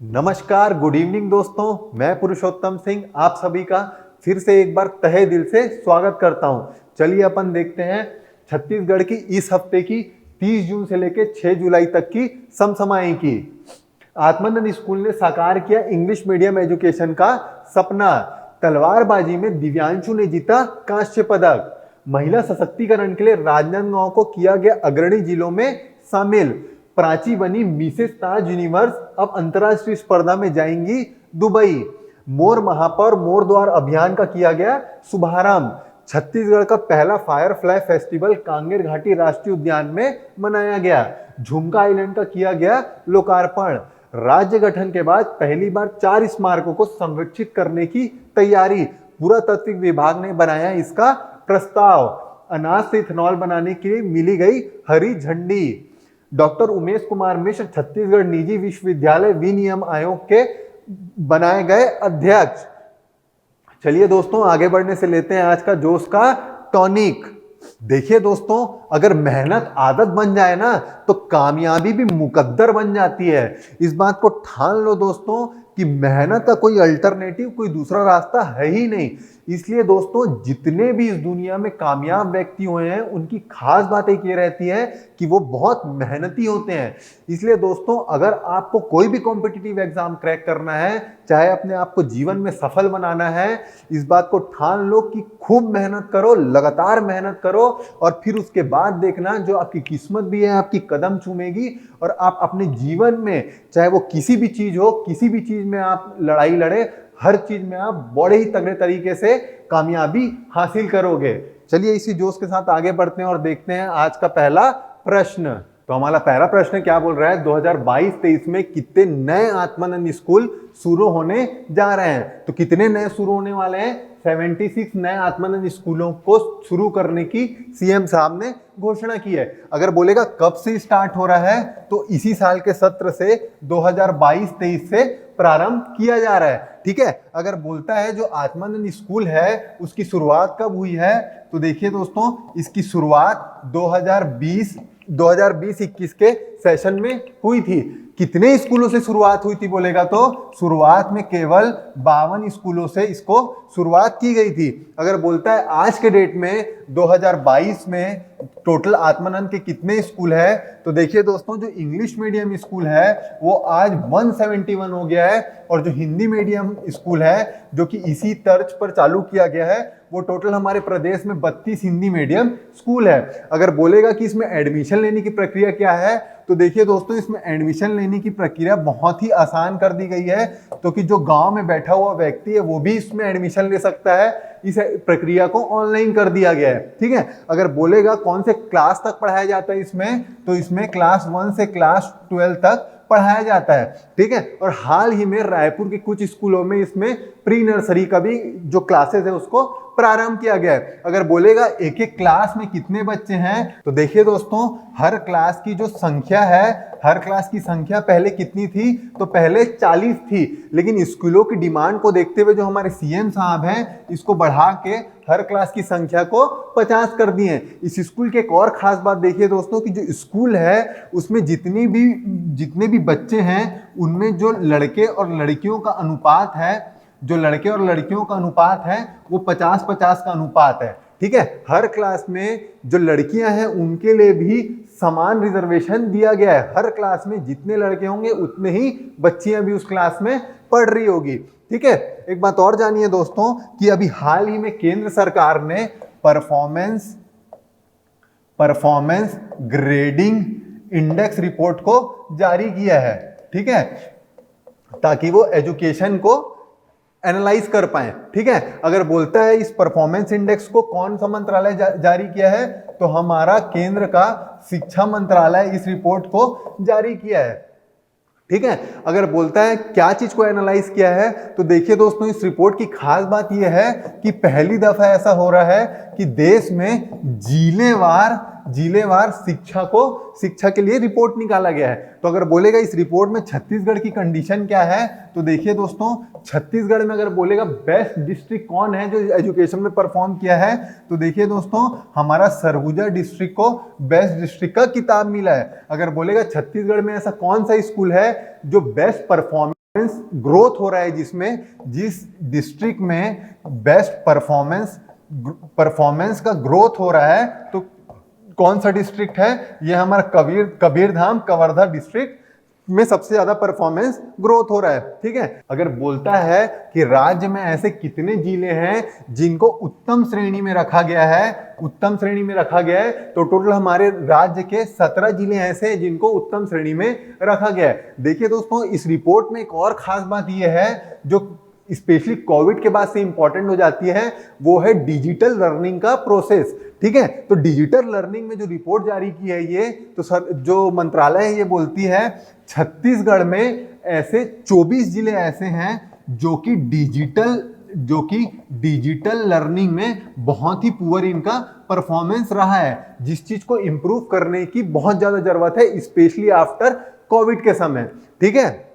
नमस्कार, good evening दोस्तों। मैं पुरुषोत्तम सिंह आप सभी का फिर से एक बार तहे दिल से स्वागत करता हूं। चलिए अपन देखते हैं छत्तीसगढ़ की इस हफ्ते की 30 जून से लेकर 6 जुलाई तक की समसमाई की। आत्मानंद स्कूल ने साकार किया इंग्लिश मीडियम एजुकेशन का सपना। तलवारबाजी में दिव्यांशु ने जीता कांस्य पदक। महिला सशक्तिकरण के लिए राजनांदगांव को किया गया अग्रणी जिलों में शामिल। प्राची बनी मिसेस ताज यूनिवर्स अब अंतरराष्ट्रीय स्पर्धा में जाएंगी दुबई। मोर महापौर मोर द्वार अभियान का किया गया शुभारंभ। छत्तीसगढ़ का पहला फायरफ्लाई फेस्टिवल कांगेर घाटी राष्ट्रीय उद्यान में मनाया गया। झुमका आइलैंड का किया गया लोकार्पण। राज्य गठन के बाद पहली बार 4 स्मारकों को संरक्षित करने की तैयारी। पुरातत्व विभाग ने बनाया इसका प्रस्ताव। अनाज से इथेनॉल बनाने के लिए मिली गई हरी झंडी। डॉक्टर उमेश कुमार मिश्र छत्तीसगढ़ निजी विश्वविद्यालय विनियम आयोग के बनाए गए अध्यक्ष। चलिए दोस्तों, आगे बढ़ने से लेते हैं आज का जोश का टॉनिक। देखिए दोस्तों, अगर मेहनत आदत बन जाए ना तो कामयाबी भी मुकद्दर बन जाती है। इस बात को ठान लो दोस्तों कि मेहनत का कोई अल्टरनेटिव, कोई दूसरा रास्ता है ही नहीं। इसलिए दोस्तों, जितने भी इस दुनिया में कामयाब व्यक्ति हुए हैं उनकी खास बात एक ये रहती है कि वो बहुत मेहनती होते हैं। इसलिए दोस्तों, अगर आपको कोई भी कॉम्पिटिटिव एग्जाम क्रैक करना है, चाहे अपने आप को जीवन में सफल बनाना है, इस बात को ठान लो कि खूब मेहनत करो, लगातार मेहनत करो और फिर उसके बाद देखना जो आपकी किस्मत भी है आपकी कदम चूमेगी और आप अपने जीवन में, चाहे वो किसी भी चीज हो, किसी भी चीज में आप लड़ाई लड़े, हर चीज में आप बड़े ही तगड़े तरीके से कामयाबी हासिल करोगे। चलिए इसी जोश के साथ आगे बढ़ते हैं और देखते हैं आज का पहला प्रश्न। तो हमारा पहला प्रश्न क्या बोल रहा है, 2022-23 में कितने नए आत्मानंद स्कूल शुरू होने जा रहे हैं? तो कितने नए शुरू होने वाले हैं? 76 नए आत्मानंद स्कूलों को शुरू करने की सीएम साहब ने घोषणा की है। अगर बोलेगा कब से स्टार्ट हो रहा है, तो इसी साल के सत्र से 2022-23 से प्रारंभ किया जा रहा है। ठीक है, अगर बोलता है जो आत्मानंद स्कूल है उसकी शुरुआत कब हुई है, तो देखिए दोस्तों, इसकी शुरुआत 2020-21 के सेशन में हुई थी। कितने स्कूलों से शुरुआत हुई थी बोलेगा तो शुरुआत में केवल 52 स्कूलों से इसको शुरुआत की गई थी। अगर बोलता है आज के डेट में 2022 में टोटल आत्मानंद के कितने स्कूल है, तो देखिए दोस्तों, जो इंग्लिश मीडियम स्कूल है वो आज 171 हो गया है और जो हिंदी मीडियम स्कूल है जो कि इसी तर्ज पर चालू किया गया है, वो टोटल हमारे प्रदेश में 32 हिंदी मीडियम स्कूल है। अगर बोलेगा कि इसमें एडमिशन लेने की प्रक्रिया क्या है, तो देखिए दोस्तों, इसमें एडमिशन लेने की प्रक्रिया बहुत ही आसान कर दी गई है। तो कि जो गांव में बैठा हुआ व्यक्ति है वो भी इसमें एडमिशन ले सकता है। इस प्रक्रिया को ऑनलाइन कर दिया गया है। ठीक है, अगर बोलेगा कौन से क्लास तक पढ़ाया जाता है इसमें, तो इसमें क्लास 1 से क्लास 12 तक पढ़ाया जाता है। ठीक है, और हाल ही में रायपुर के कुछ स्कूलों में इसमें प्री नर्सरी का भी जो क्लासेस है उसको प्रारंभ किया गया है। अगर बोलेगा एक एक क्लास में कितने बच्चे हैं, तो देखिए दोस्तों, हर क्लास की जो संख्या है, हर क्लास की संख्या पहले कितनी थी, तो पहले 40 थी। लेकिन स्कूलों की डिमांड को देखते हुए जो हमारे सीएम साहब हैं, इसको बढ़ा के हर क्लास की संख्या को 50 कर दिए। इस स्कूल की एक और खास बात देखिए दोस्तों कि जो स्कूल है उसमें जितने भी बच्चे हैं उनमें जो लड़के और लड़कियों का अनुपात है, जो लड़के और लड़कियों का अनुपात है वो 50-50 का अनुपात है। ठीक है, हर क्लास में जो लड़कियां हैं उनके लिए भी समान रिजर्वेशन दिया गया है। हर क्लास में जितने लड़के होंगे उतने ही बच्चियां भी उस क्लास में पढ़ रही होगी। ठीक है, एक बात और जानिए दोस्तों कि अभी हाल ही में केंद्र सरकार ने परफॉर्मेंस ग्रेडिंग इंडेक्स रिपोर्ट को जारी किया है। ठीक है, ताकि वो एजुकेशन को एनालाइज कर पाए। ठीक है, अगर बोलता है इस परफॉर्मेंस इंडेक्स को कौन सा मंत्रालय जारी किया है, तो हमारा केंद्र का शिक्षा मंत्रालय इस रिपोर्ट को जारी किया है। ठीक है, अगर बोलता है क्या चीज को एनालाइज किया है, तो देखिए दोस्तों, इस रिपोर्ट की खास बात यह है कि पहली दफा ऐसा हो रहा है कि देश में जिलेवार शिक्षा के लिए रिपोर्ट निकाला गया है। तो अगर बोलेगा इस रिपोर्ट में छत्तीसगढ़ की कंडीशन क्या है, तो देखिए दोस्तों, छत्तीसगढ़ में अगर बोलेगा बेस्ट डिस्ट्रिक्ट कौन है जो एजुकेशन में परफॉर्म किया है, तो देखिए दोस्तों, हमारा सरगुजा डिस्ट्रिक्ट को बेस्ट डिस्ट्रिक्ट का किताब मिला है। अगर बोलेगा छत्तीसगढ़ में ऐसा कौन सा स्कूल है जो बेस्ट परफॉर्म ग्रोथ हो रहा है, जिसमें जिस डिस्ट्रिक्ट में बेस्ट परफॉर्मेंस का ग्रोथ हो रहा है, तो कौन सा डिस्ट्रिक्ट है? ये हमारा कबीरधाम कवर्धा डिस्ट्रिक्ट में सबसे ज्यादा परफॉर्मेंस ग्रोथ हो रहा है। ठीक है, अगर बोलता है कि राज्य में ऐसे कितने जिले हैं जिनको उत्तम श्रेणी में रखा गया है, उत्तम श्रेणी में रखा गया है, तो टोटल हमारे राज्य के 17 जिले ऐसे हैं जिनको उत्तम श्रेणी में रखा गया है। देखिए दोस्तों, इस रिपोर्ट में एक और खास बात यह है जो स्पेशली कोविड के बाद से इंपॉर्टेंट हो जाती है, वो है डिजिटल लर्निंग का प्रोसेस। ठीक है, तो डिजिटल लर्निंग में जो रिपोर्ट जारी की है ये, तो सर जो मंत्रालय है ये बोलती है छत्तीसगढ़ में ऐसे 24 जिले ऐसे हैं जो कि डिजिटल लर्निंग में बहुत ही पुअर इनका परफॉर्मेंस रहा है, जिस चीज को इंप्रूव करने की बहुत ज्यादा जरूरत है, स्पेशली आफ्टर कोविड के समय। ठीक है,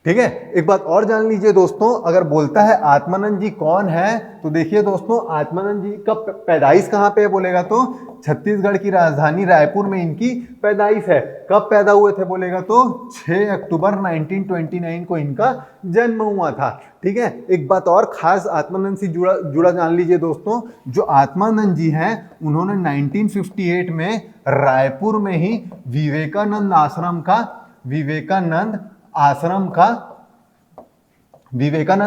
ठीक है, एक बात और जान लीजिए दोस्तों, अगर बोलता है आत्मानंद जी कौन है, तो देखिए दोस्तों, आत्मानंद जी का पैदाइश कहाँ पे है बोलेगा तो छत्तीसगढ़ की राजधानी रायपुर में इनकी पैदाइश है। कब पैदा हुए थे बोलेगा तो 6 अक्टूबर 1929 को इनका जन्म हुआ था। ठीक है, एक बात और खास आत्मानंद से जुड़ा जान लीजिए दोस्तों, जो आत्मानंद जी हैं उन्होंने 1958 में रायपुर में ही विवेकानंद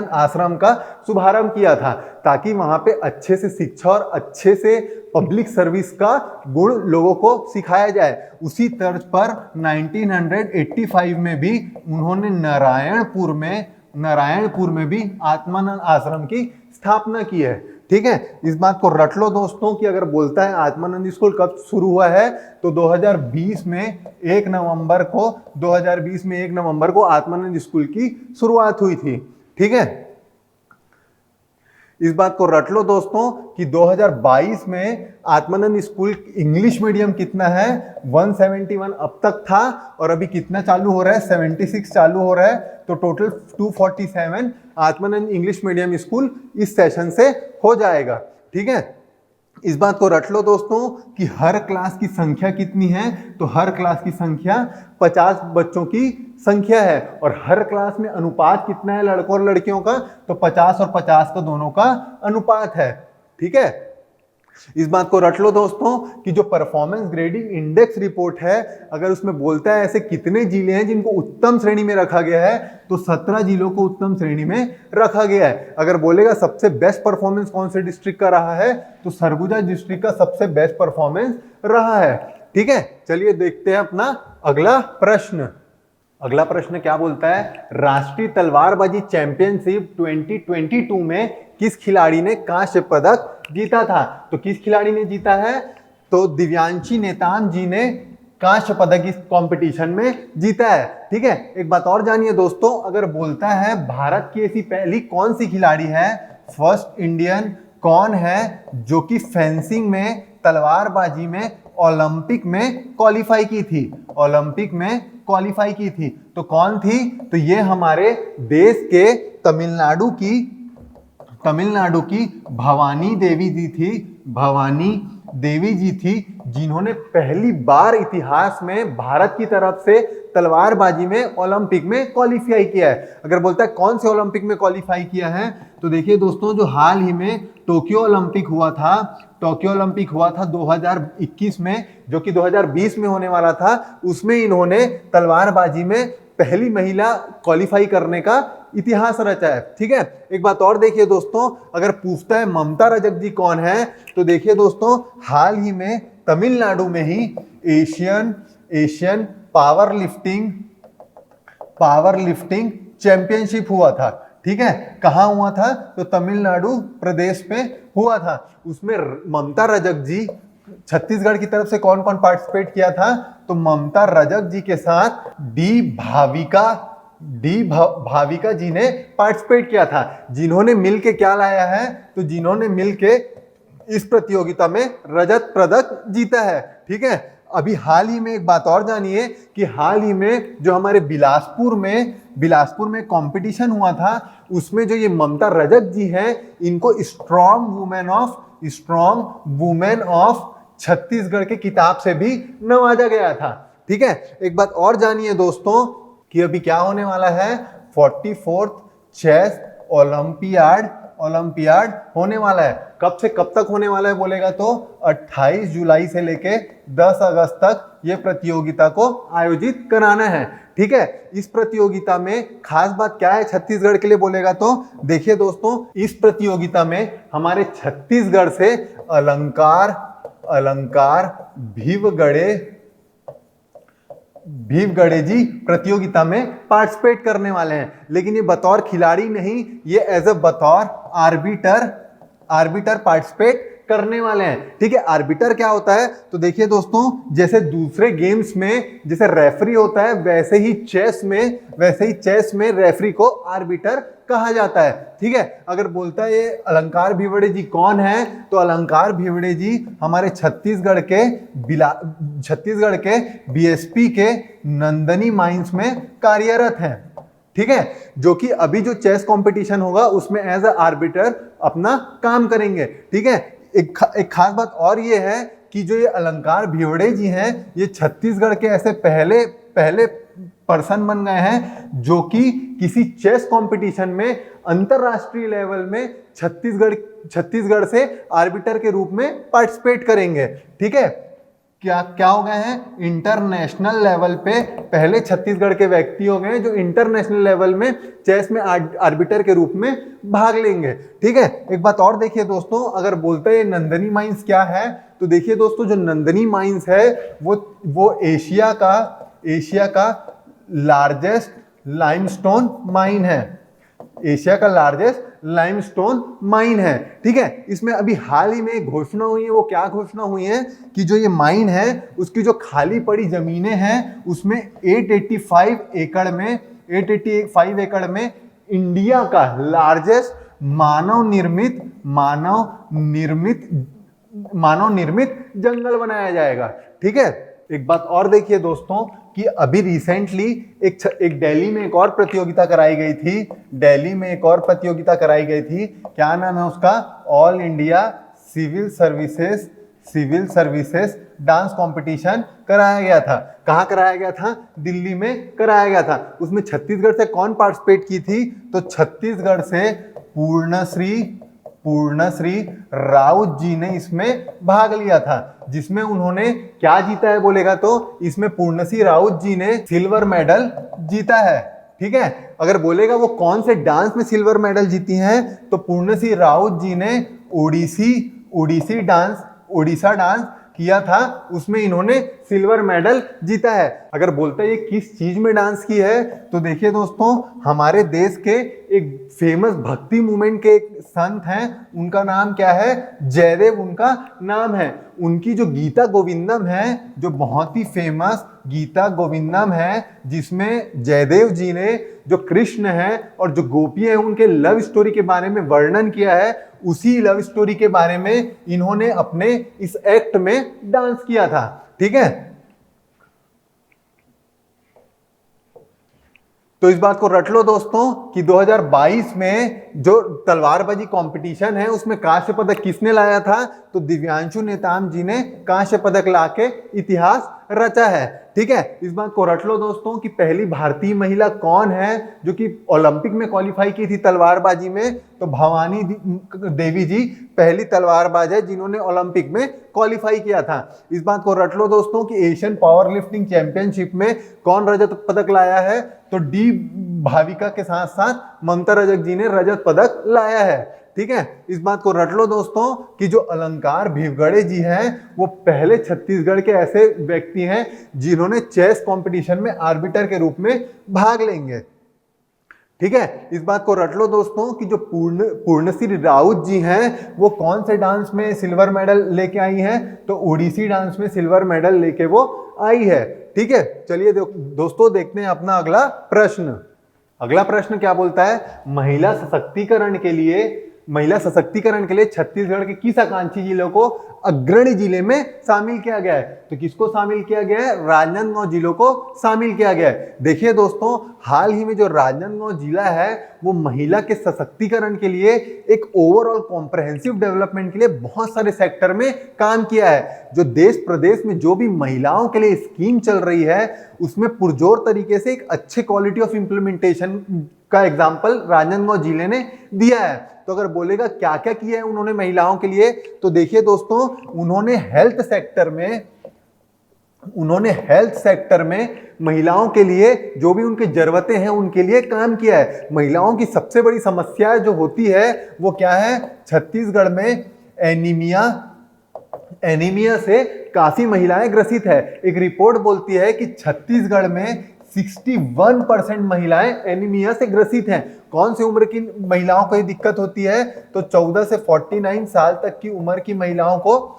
आश्रम का शुभारंभ किया था, ताकि वहां पे अच्छे से शिक्षा और अच्छे से पब्लिक सर्विस का गुण लोगों को सिखाया जाए। उसी तर्ज पर 1985 में भी उन्होंने नारायणपुर में भी आत्मानंद आश्रम की स्थापना की है। ठीक है, इस बात को रट लो दोस्तों कि अगर बोलता है आत्मानंद स्कूल कब शुरू हुआ है, तो 2020 में 1 नवंबर को आत्मानंद स्कूल की शुरुआत हुई थी। ठीक है, इस बात को रट लो दोस्तों कि 2022 में आत्मानंद स्कूल इंग्लिश मीडियम कितना है, 171 अब तक था, और अभी कितना चालू हो रहा है, 76 चालू हो रहा है, तो total 247 Atmanand English medium school इस सेशन से हो जाएगा। ठीक है, इस बात को रट लो दोस्तों कि हर क्लास की संख्या कितनी है, तो हर क्लास की संख्या 50 बच्चों की संख्या है, और हर क्लास में अनुपात कितना है लड़कों और लड़कियों का, तो 50 और 50 का दोनों का अनुपात है। ठीक है, इस बात को रट लो दोस्तों कि जो परफॉर्मेंस ग्रेडिंग इंडेक्स रिपोर्ट है, अगर उसमें बोलता है ऐसे कितने जिले हैं जिनको उत्तम श्रेणी में रखा गया है, तो 17 जिलों को उत्तम श्रेणी में रखा गया है। अगर बोलेगा सबसे बेस्ट परफॉर्मेंस कौन से डिस्ट्रिक्ट का रहा है, तो सरगुजा डिस्ट्रिक्ट का सबसे बेस्ट परफॉर्मेंस रहा है। ठीक है, चलिए देखते हैं अपना अगला प्रश्न। अगला प्रश्न क्या बोलता है, राष्ट्रीय तलवारबाजी चैंपियनशिप 2022 में किस खिलाड़ी ने कांस्य पदक जीता था? तो किस खिलाड़ी ने जीता है, तो दिव्यांशी नेताम जी ने कांस्य पदक इस कंपटीशन में जीता है। ठीक है, एक बात और जानिए दोस्तों, अगर बोलता है भारत की ऐसी पहली कौन सी खिलाड़ी है, फर्स्ट इंडियन कौन है जो कि फेंसिंग में, तलवारबाजी में ओलंपिक में क्वालिफाई की थी, तो कौन थी, तो ये हमारे देश के तमिलनाडु की भवानी देवी जी थी, जिन्होंने पहली बार इतिहास में भारत की तरफ से तलवारबाजी में ओलंपिक में क्वालिफाई किया है। अगर बोलता है कौन से ओलंपिक में क्वालिफाई किया है, तो देखिए दोस्तों, जो हाल ही में टोक्यो ओलंपिक हुआ था 2021 में, जो कि 2020 में होने वाला था, उसमें इन्होंने तलवारबाजी में पहली महिला क्वालिफाई करने का इतिहास रचा है। ठीक है, एक बात और देखिए दोस्तों, अगर पूछता है ममता रजक जी कौन है, तो देखिए दोस्तों, हाल ही में तमिलनाडु में ही एशियन पावर लिफ्टिंग चैंपियनशिप हुआ था। ठीक है, कहाँ हुआ था, तो तमिलनाडु प्रदेश में हुआ था। उसमें ममता रजक जी, छत्तीसगढ़ की तरफ से कौन कौन पार्टिसिपेट किया था, तो ममता रजक जी के साथ डी भाविका जी ने पार्टिसिपेट किया था, जिन्होंने मिलके क्या लाया है, तो जिन्होंने मिलके इस प्रतियोगिता में रजत पदक जीता है। ठीक है, अभी हाल ही में एक बात और जानिए कि हाल ही में जो हमारे बिलासपुर में कंपटीशन हुआ था, उसमें जो ये ममता रजक जी हैं, इनको स्ट्रॉन्ग वुमेन ऑफ छत्तीसगढ़ के किताब से भी नवाजा गया था। ठीक है, एक बात और जानिए दोस्तों कि अभी क्या होने वाला है, 44th चेस ओलंपियाड होने वाला है। कब से कब तक होने वाला है बोलेगा तो 28 जुलाई से लेके 10 अगस्त तक ये प्रतियोगिता को आयोजित कराना है। ठीक है, इस प्रतियोगिता में खास बात क्या है छत्तीसगढ़ के लिए बोलेगा तो देखिए दोस्तों, इस प्रतियोगिता में हमारे छत्तीसगढ़ से अलंकार भीवगढ़े जी प्रतियोगिता में पार्टिसिपेट करने वाले हैं, लेकिन ये बतौर खिलाड़ी नहीं, ये एज अ बतौर आर्बिटर पार्टिसिपेट करने वाले हैं। ठीक है, आर्बिटर क्या होता है तो देखिए दोस्तों, जैसे दूसरे गेम्स में जैसे रेफरी होता है वैसे ही चेस में रेफरी को आर्बिटर कहा जाता है। ठीक है, अगर बोलता है ये अलंकार भिवड़े जी कौन है तो अलंकार भिवड़े जी हमारे छत्तीसगढ़ के बीएसपी के नंदनी माइंस में कार्यरत हैं। ठीक है, जो कि अभी जो चेस कंपटीशन होगा उसमें एज अ आर्बिटर अपना काम करेंगे। ठीक है, एक खास बात और ये है कि जो ये अलंकार भिवड़े जी हैं ये छत्तीसगढ़ के ऐसे पहले पर्सन बन गए हैं जो कि किसी चेस कंपटीशन में अंतरराष्ट्रीय लेवल में छत्तीसगढ़ से आर्बिटर के रूप में पार्टिसिपेट करेंगे। ठीक है, क्या हो गए हैं, इंटरनेशनल लेवल पे पहले छत्तीसगढ़ के व्यक्ति हो गए जो इंटरनेशनल लेवल में चेस में आर्बिटर के रूप में भाग लेंगे। ठीक है, एक बात और देखिए दोस्तों, अगर बोलते हैं नंदनी माइंस क्या है तो देखिए दोस्तों, जो नंदनी माइंस है वो एशिया का लार्जेस्ट लाइमस्टोन माइन है, एशिया का लार्जेस्ट लाइमस्टोन माइन है। ठीक है, इसमें अभी हाल ही में घोषणा हुई है, वो क्या घोषणा हुई है कि जो ये माइन है उसकी जो खाली पड़ी जमीनें हैं उसमें 885 एकड़ में इंडिया का लार्जेस्ट मानव निर्मित जंगल बनाया जाएगा। ठीक है, एक बात और देखिए दोस्तों कि अभी रिसेंटली एक दिल्ली में एक और प्रतियोगिता कराई गई थी, क्या नाम है उसका, all India civil services dance competition कराया गया था। कहाँ कराया गया था, दिल्ली में कराया गया था। उसमें छत्तीसगढ़ से कौन पार्टिसिपेट की थी तो छत्तीसगढ़ से पूर्णश्री राउत जी ने इसमें भाग लिया था, जिसमें उन्होंने क्या जीता है बोलेगा तो इसमें पूर्णश्री राउत जी ने सिल्वर मेडल जीता है। ठीक है, अगर बोलेगा वो कौन से डांस में सिल्वर मेडल जीती हैं तो पूर्णश्री राउत जी ने ओडिशा डांस किया था, उसमें इन्होंने सिल्वर मेडल जीता है। अगर बोलते हैं ये किस चीज में डांस की है तो देखिए दोस्तों, हमारे देश के एक फेमस भक्ति मूवमेंट के एक संत हैं, उनका नाम क्या है, जयदेव उनका नाम है। उनकी जो गीता गोविंदम है, जो बहुत ही फेमस गीता गोविंदम है, जिसमें जयदेव जी ने जो कृष्ण है और जो गोपी है उनके लव स्टोरी के बारे में वर्णन किया है, उसी लव स्टोरी के बारे में इन्होंने अपने इस एक्ट में डांस किया था। ठीक है, तो इस बात को रट लो दोस्तों कि 2022 में जो तलवारबाजी कंपटीशन है उसमें कांस्य पदक किसने लाया था तो दिव्यांशु नेताम जी ने कांस्य पदक लाके इतिहास रचा है। ठीक है, इस बात को रट लो दोस्तों कि पहली भारतीय महिला कौन है जो कि ओलंपिक में क्वालिफाई की थी तलवारबाजी में, तो भवानी देवी जी पहली तलवारबाज है जिन्होंने ओलंपिक में क्वालिफाई किया था। इस बात को रट लो दोस्तों कि एशियन पावर लिफ्टिंग चैंपियनशिप में कौन रजत पदक लाया है तो डी भाविका के साथ साथ ममता रजक जी ने रजत पदक लाया है। ठीक है, इस बात को रट लो दोस्तों कि जो अलंकार भिवगड़े जी हैं वो पहले छत्तीसगढ़ के ऐसे व्यक्ति हैं जिन्होंने चेस कंपटीशन में आर्बिटर के रूप में भाग लेंगे। ठीक है, इस बात को रट लो दोस्तों कि जो पूर्णश्री राउत जी हैं वो कौन से डांस में सिल्वर मेडल लेके आई हैं तो ओडिसी डांस में सिल्वर मेडल लेके वो आई है। ठीक है, चलिए दोस्तों देखते हैं अपना अगला प्रश्न। अगला प्रश्न क्या बोलता है, महिला सशक्तिकरण के लिए महिला सशक्तिकरण के लिए छत्तीसगढ़ के किस आकांक्षी जिलों को अग्रणी जिले में शामिल किया गया है? तो किसको शामिल किया गया है? राजनांदगांव जिलों को शामिल किया गया है। देखिए दोस्तों, हाल ही में जो राजनांदगांव जिला है वो महिला के सशक्तिकरण के लिए एक ओवरऑल कॉम्प्रहेंसिव डेवलपमेंट के लिए बहुत सारे सेक्टर में काम किया है। जो देश प्रदेश में जो भी महिलाओं के लिए स्कीम चल रही है उसमें पुरजोर तरीके से एक अच्छे क्वालिटी ऑफ इंप्लीमेंटेशन का एग्जाम्पल राजनांदगांव जिले ने दिया है। तो अगर बोलेगा क्या क्या किया है उन्होंने महिलाओं के लिए, तो देखिए दोस्तों, उन्होंने हेल्थ सेक्टर में महिलाओं के लिए जो भी उनकी जरूरतें हैं उनके लिए काम किया है। महिलाओं की सबसे बड़ी समस्या जो होती है वो क्या है? छत्तीसगढ़ में एनीमिया से काफी महिलाएं ग्रसित है। एक रिपोर्ट बोलती है कि छत्तीसगढ़ में 61% महिलाएं एनीमिया से ग्रसित हैं। कौन सी उम्र की महिलाओं को ये दिक्कत होती है? तो 14 से 49 साल तक की उम्र की महिलाओं को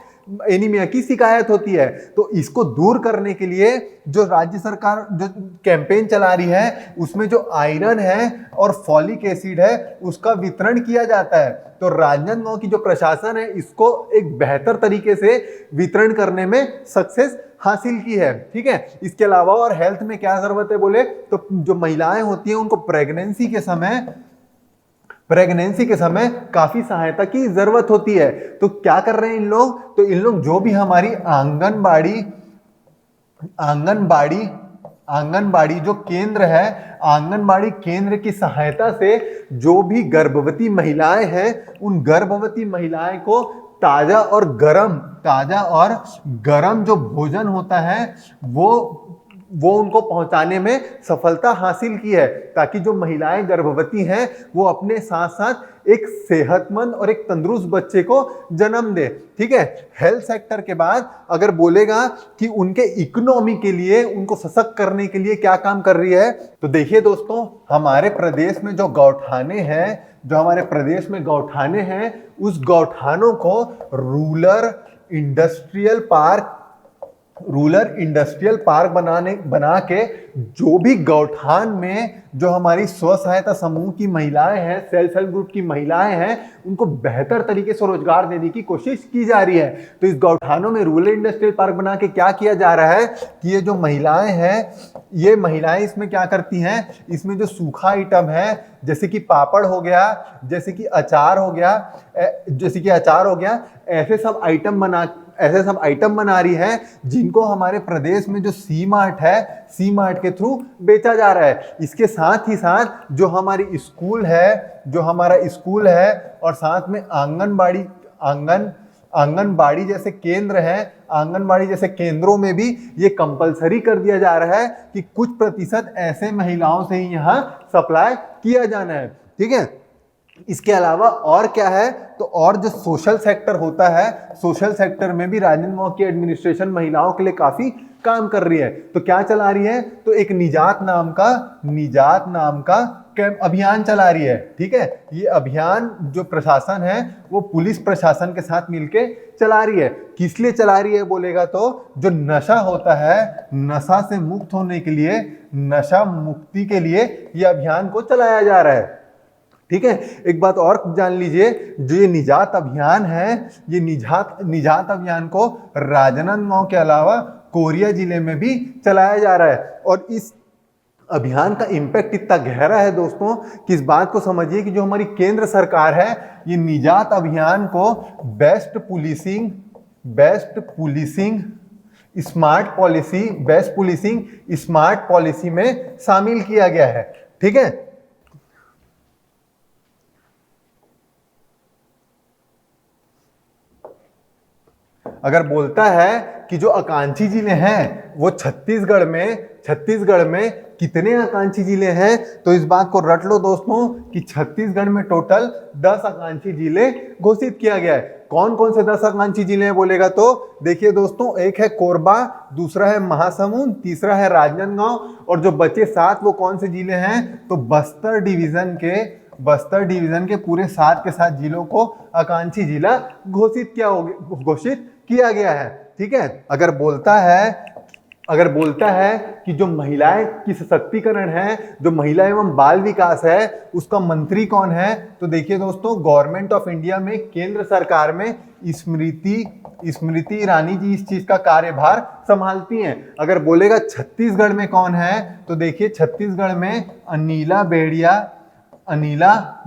एनीमिया की शिकायत होती है। तो इसको दूर करने के लिए जो राज्य सरकार जो कैंपेन चला रही है उसमें जो आयरन है और फॉलिक एसिड है उसका वितरण किया जाता है। तो राजनांदगांव की जो प्रशासन है इसको एक बेहतर तरीके से वितरण करने में सक्सेस हासिल की है। ठीक है, इसके अलावा और हेल्थ में क्या जरूरत है बोले तो जो महिलाएं होती हैं उनको प्रेगनेंसी के समय काफी सहायता की जरूरत होती है। तो क्या कर रहे हैं इन लोग? तो इन लोग जो भी हमारी आंगनबाड़ी जो केंद्र है, आंगनबाड़ी केंद्र की सहायता से जो भी गर्भवती महिलाएं हैं उन गर्भवती महिलाएं को ताजा और गरम जो भोजन होता है वो उनको पहुंचाने में सफलता हासिल की है, ताकि जो महिलाएं गर्भवती हैं वो अपने साथ साथ एक सेहतमंद और एक तंदुरुस्त बच्चे को जन्म दे। ठीक है, हेल्थ सेक्टर के बाद अगर बोलेगा कि उनके इकोनॉमी के लिए, उनको सशक्त करने के लिए क्या काम कर रही है, तो देखिए दोस्तों, हमारे प्रदेश में जो गौठाने हैं उस गौठानों को रूरल इंडस्ट्रियल पार्क बना के जो भी गौठान में जो हमारी स्व सहायता समूह की महिलाएं हैं, सेल्फ हेल्प ग्रुप की महिलाएं हैं, उनको बेहतर तरीके से रोजगार देने की कोशिश की जा रही है। तो इस गौठानों में रूरल इंडस्ट्रियल पार्क बना के क्या किया जा रहा है कि ये जो महिलाएं हैं, ये महिलाएं इसमें क्या करती हैं, इसमें जो सूखा आइटम है जैसे कि पापड़ हो गया, जैसे कि अचार हो गया, ऐसे सब आइटम बना रही है जिनको हमारे प्रदेश में जो सी मार्ट के थ्रू बेचा जा रहा है। इसके साथ ही साथ जो हमारा स्कूल है और साथ में आंगनबाड़ी जैसे केंद्र हैं, आंगनबाड़ी जैसे केंद्रों में भी ये कंपलसरी कर दिया जा रहा है कि कुछ प्रतिशत ऐसे महिलाओं से ही यहाँ सप्लाई किया जाना है। ठीक है, इसके अलावा और क्या है, तो और जो सोशल सेक्टर होता है, सोशल सेक्टर में भी राजनांदगांव की एडमिनिस्ट्रेशन महिलाओं के लिए काफी काम कर रही है। तो क्या चला रही है? तो एक निजात नाम का कैंप अभियान चला रही है। ठीक है, ये अभियान जो प्रशासन है वो पुलिस प्रशासन के साथ मिलके चला रही है। किस लिए चला रही है बोलेगा तो जो नशा होता है, नशा से मुक्त होने के लिए, नशा मुक्ति के लिए ये अभियान को चलाया जा रहा है। ठीक है, एक बात और जान लीजिए, जो ये निजात अभियान है, ये निजात अभियान को राजनांदगांव के अलावा कोरिया जिले में भी चलाया जा रहा है। और इस अभियान का इम्पैक्ट इतना गहरा है दोस्तों कि इस बात को समझिए कि जो हमारी केंद्र सरकार है ये निजात अभियान को बेस्ट पुलिसिंग स्मार्ट पॉलिसी में शामिल किया गया है। ठीक है, अगर बोलता है कि जो आकांक्षी जिले हैं वो छत्तीसगढ़ में कितने आकांक्षी जिले हैं, तो इस बात को रट लो दोस्तों कि छत्तीसगढ़ में टोटल 10 आकांक्षी जिले घोषित किया गया है। कौन कौन से 10 आकांक्षी जिले हैं बोलेगा तो देखिए दोस्तों, एक है कोरबा, दूसरा है महासमुंद, तीसरा है राजनांदगांव, और जो बचे 7 वो कौन से जिले हैं, तो बस्तर डिवीजन के पूरे 7 के 7 जिलों को आकांक्षी जिला घोषित किया गया है। ठीक है, अगर बोलता है अगर बोलता है कि जो महिलाएं की सशक्तिकरण है, जो महिला एवं बाल विकास है, उसका मंत्री कौन है, तो देखिए दोस्तों गवर्नमेंट ऑफ इंडिया में केंद्र सरकार में स्मृति ईरानी जी इस चीज का कार्यभार संभालती हैं। अगर बोलेगा छत्तीसगढ़ में कौन है, तो देखिए छत्तीसगढ़ में अनिला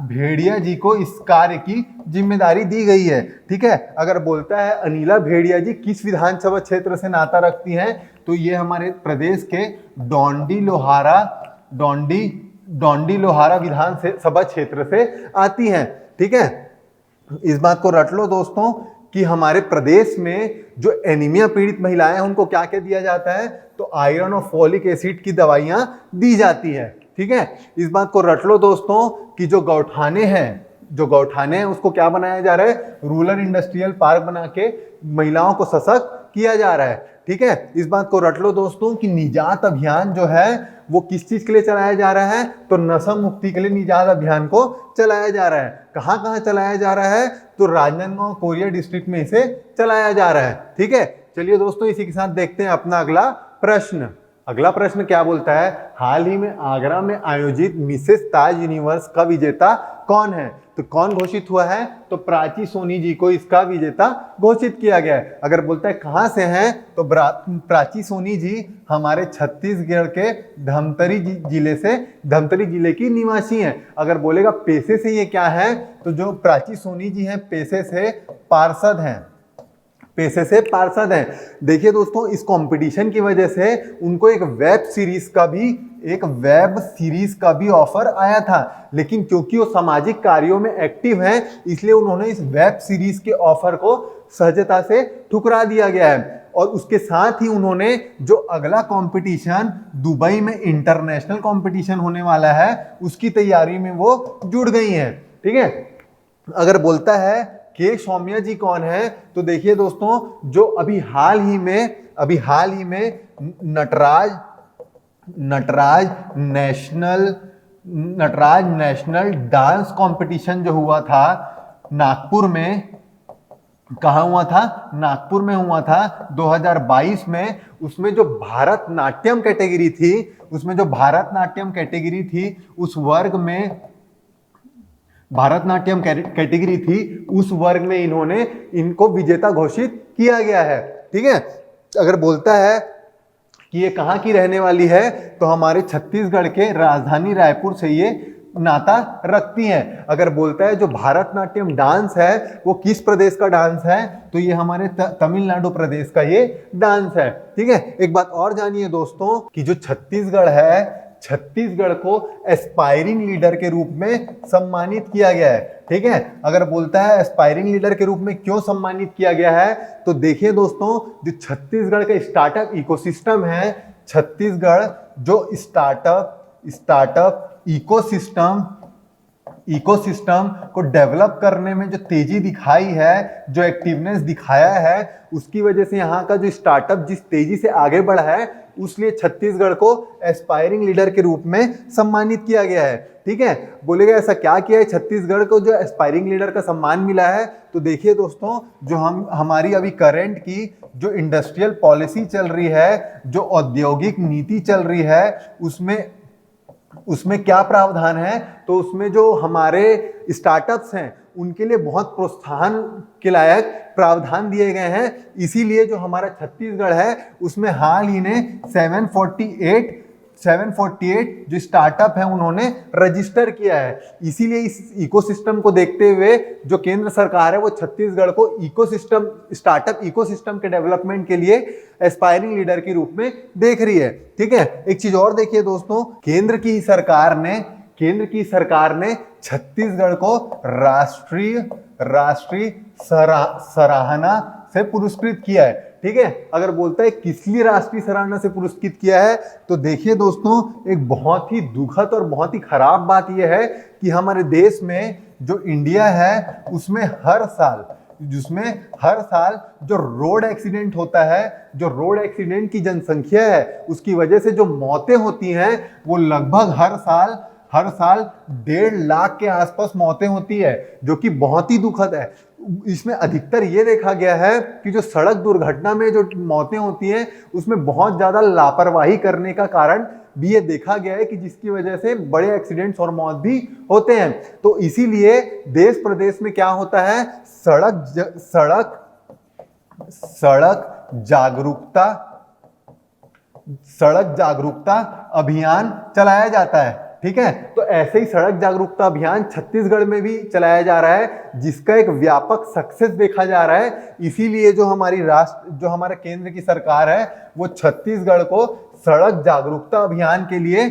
भेड़िया जी को इस कार्य की जिम्मेदारी दी गई है। ठीक है, अगर बोलता है अनिला भेड़िया जी किस विधानसभा क्षेत्र से नाता रखती हैं, तो ये हमारे प्रदेश के डोंडी लोहारा विधानसभा क्षेत्र से आती हैं। ठीक है, इस बात को रट लो दोस्तों कि हमारे प्रदेश में जो एनीमिया पीड़ित महिलाएं हैं उनको क्या क्या दिया जाता है, तो आयरन और फॉलिक एसिड की दवाइयां दी जाती है। ठीक है, इस बात को रट लो दोस्तों कि जो गौठाने हैं उसको क्या बनाया जा रहा है, रूरल इंडस्ट्रियल पार्क बना के महिलाओं को सशक्त किया जा रहा है। ठीक है, इस बात को रट लो दोस्तों कि निजात अभियान जो है वो किस चीज के लिए चलाया जा रहा है, तो नशा मुक्ति के लिए निजात अभियान को चलाया जा रहा है। कहां कहां चलाया जा रहा है, तो राजनांदगांव कोरिया डिस्ट्रिक्ट में इसे चलाया जा रहा है। ठीक है, चलिए दोस्तों इसी के साथ देखते हैं अपना अगला प्रश्न। अगला प्रश्न क्या बोलता है, हाल ही में आगरा में आयोजित मिसेस ताज यूनिवर्स का विजेता कौन है, तो कौन घोषित हुआ है, तो प्राची सोनी जी को इसका विजेता घोषित किया गया है। अगर बोलता है कहां से हैं, तो प्राची सोनी जी हमारे छत्तीसगढ़ के धमतरी जिले की निवासी हैं। अगर बोलेगा पेशे से ये क्या है, तो जो प्राची सोनी जी हैं पेशे से पार्षद हैं। देखिए दोस्तों इस कंपटीशन की वजह से उनको एक वेब सीरीज का भी ऑफर आया था, लेकिन क्योंकि वो सामाजिक कार्यों में एक्टिव हैं इसलिए उन्होंने इस वेब सीरीज के ऑफर को सहजता से ठुकरा दिया गया है। और उसके साथ ही उन्होंने जो अगला कंपटीशन दुबई में इंटरनेशनल कंपटीशन होने वाला है उसकी तैयारी में वो जुड़ गई हैं। ठीक है, अगर बोलता है के सौम्या जी कौन है, तो देखिए दोस्तों जो अभी हाल ही में नटराज नेशनल डांस कंपटीशन जो हुआ था नागपुर में, कहाँ हुआ था, नागपुर में हुआ था 2022 में। उसमें जो भारतनाट्यम कैटेगरी थी उस वर्ग में इनको विजेता घोषित किया गया है। ठीक है, अगर बोलता है कि ये कहाँ की रहने वाली है, तो हमारे छत्तीसगढ़ के राजधानी रायपुर से ये नाता रखती हैं। अगर बोलता है जो भारतनाट्यम डांस है वो किस प्रदेश का डांस है, तो ये हमारे तमिलनाडु प्रदेश का ये डांस है। ठीक है, एक बात और जानिए दोस्तों कि जो छत्तीसगढ़ को एस्पायरिंग लीडर के रूप में सम्मानित किया गया है। ठीक है, अगर बोलता है एस्पायरिंग लीडर के रूप में क्यों सम्मानित किया गया है, तो देखिए दोस्तों जो छत्तीसगढ़ का स्टार्टअप इकोसिस्टम है, छत्तीसगढ़ जो स्टार्टअप इकोसिस्टम को डेवलप करने में जो तेजी दिखाई है, जो एक्टिवनेस दिखाया है, उसकी वजह से यहाँ का जो स्टार्टअप जिस तेजी से आगे बढ़ा है उसलिए छत्तीसगढ़ को एस्पायरिंग लीडर के रूप में सम्मानित किया गया है। ठीक है, बोलेगा ऐसा क्या किया है छत्तीसगढ़ को जो एस्पायरिंग लीडर का सम्मान मिला है, तो देखिए दोस्तों जो हमारी अभी करंट की जो इंडस्ट्रियल पॉलिसी चल रही है, जो औद्योगिक नीति चल रही है, उसमें क्या प्रावधान है, तो उसमें जो हमारे स्टार्टअप्स हैं उनके लिए बहुत प्रोत्साहन के लायक प्रावधान दिए गए हैं। इसीलिए जो हमारा छत्तीसगढ़ है उसमें हाल ही ने 748 जो स्टार्टअप है उन्होंने रजिस्टर किया है। इसीलिए इस इकोसिस्टम को देखते हुए जो केंद्र सरकार है वो छत्तीसगढ़ को स्टार्टअप इकोसिस्टम के डेवलपमेंट के लिए एस्पायरिंग लीडर के रूप में देख रही है। ठीक है, एक चीज और देखिए दोस्तों, केंद्र की सरकार ने छत्तीसगढ़ को राष्ट्रीय सराहना से पुरस्कृत किया है। ठीक है, अगर बोलता है किस लिए राष्ट्रीय सराहना से पुरस्कृत किया है, तो देखिए दोस्तों एक बहुत ही दुखद और बहुत ही खराब बात यह है कि हमारे देश में जो इंडिया है उसमें हर साल जो रोड एक्सीडेंट होता है, जो रोड एक्सीडेंट की जनसंख्या है उसकी वजह से जो मौतें होती हैं वो लगभग हर साल हर साल 1.5 लाख के आसपास मौतें होती है, जो कि बहुत ही दुखद है। इसमें अधिकतर ये देखा गया है कि जो सड़क दुर्घटना में जो मौतें होती हैं उसमें बहुत ज्यादा लापरवाही करने का कारण भी ये देखा गया है कि जिसकी वजह से बड़े एक्सीडेंट्स और मौत भी होते हैं। तो इसीलिए देश प्रदेश में क्या होता है, सड़क जागरूकता अभियान चलाया जाता है। ठीक है, तो ऐसे ही सड़क जागरूकता अभियान छत्तीसगढ़ में भी चलाया जा रहा है, जिसका एक व्यापक सक्सेस देखा जा रहा है। इसीलिए जो हमारे केंद्र की सरकार है वो छत्तीसगढ़ को सड़क जागरूकता अभियान के लिए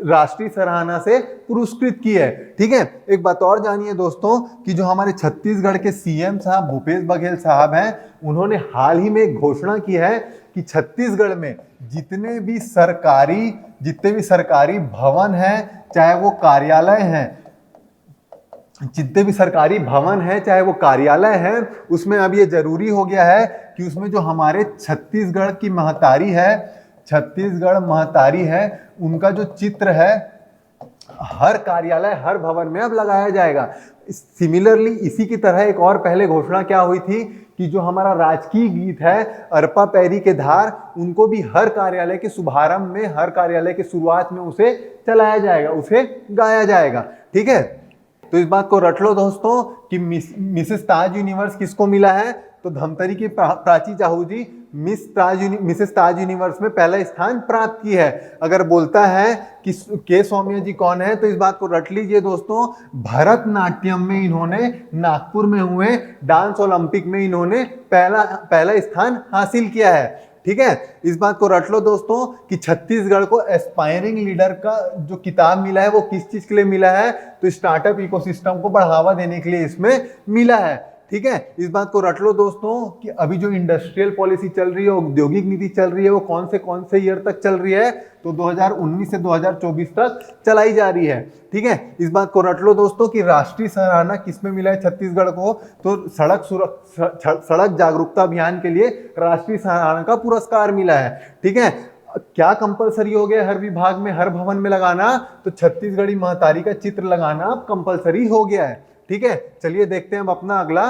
राष्ट्रीय सराहना से पुरस्कृत की है। ठीक है, एक बात और जानिए दोस्तों कि जो हमारे छत्तीसगढ़ के सीएम साहब भूपेश बघेल साहब हैं, उन्होंने हाल ही में घोषणा की है कि छत्तीसगढ़ में जितने भी सरकारी भवन हैं, चाहे वो कार्यालय हैं, उसमें अब ये जरूरी हो गया है कि उसमें जो हमारे छत्तीसगढ़ महतारी है उनका जो चित्र है हर कार्यालय, हर भवन में अब लगाया जाएगा। सिमिलरली इसी की तरह एक और पहले घोषणा क्या हुई थी कि जो हमारा राजकीय गीत है अरपा पैरी के धार, उनको भी हर कार्यालय के शुभारंभ में, हर कार्यालय के शुरुआत में उसे चलाया जाएगा, उसे गाया जाएगा। ठीक है, तो इस बात को रट लो दोस्तों कि मिसेस ताज यूनिवर्स किसको मिला है, तो धमतरी की प्राची साहू जी मिसेस ताज यूनिवर्स में पहला स्थान प्राप्त की है। अगर बोलता है कि के सौम्या जी कौन है, तो इस बात को रट लीजिए दोस्तों, भरतनाट्यम में इन्होंने नागपुर में हुए डांस ओलंपिक में इन्होंने पहला स्थान हासिल किया है। ठीक है, इस बात को रट लो दोस्तों कि छत्तीसगढ़ को एस्पायरिंग लीडर का जो किताब मिला है वो किस चीज के लिए मिला है, तो स्टार्टअप इकोसिस्टम को बढ़ावा देने के लिए इसमें मिला है। ठीक है, इस बात को रट लो दोस्तों कि अभी जो इंडस्ट्रियल पॉलिसी चल रही है, औद्योगिक नीति चल रही है, वो कौन से ईयर तक चल रही है, तो 2019 से 2024 तक चलाई जा रही है। ठीक है, इस बात को रट लो दोस्तों कि राष्ट्रीय सराहना किसमें मिला है छत्तीसगढ़ को, तो सड़क जागरूकता अभियान के लिए राष्ट्रीय सराहना का पुरस्कार मिला है। ठीक है, क्या कंपलसरी हो गया हर विभाग में, हर भवन में लगाना, तो छत्तीसगढ़ी महतारी का चित्र लगाना अब कंपलसरी हो गया है। ठीक है, चलिए देखते हैं अब अपना अगला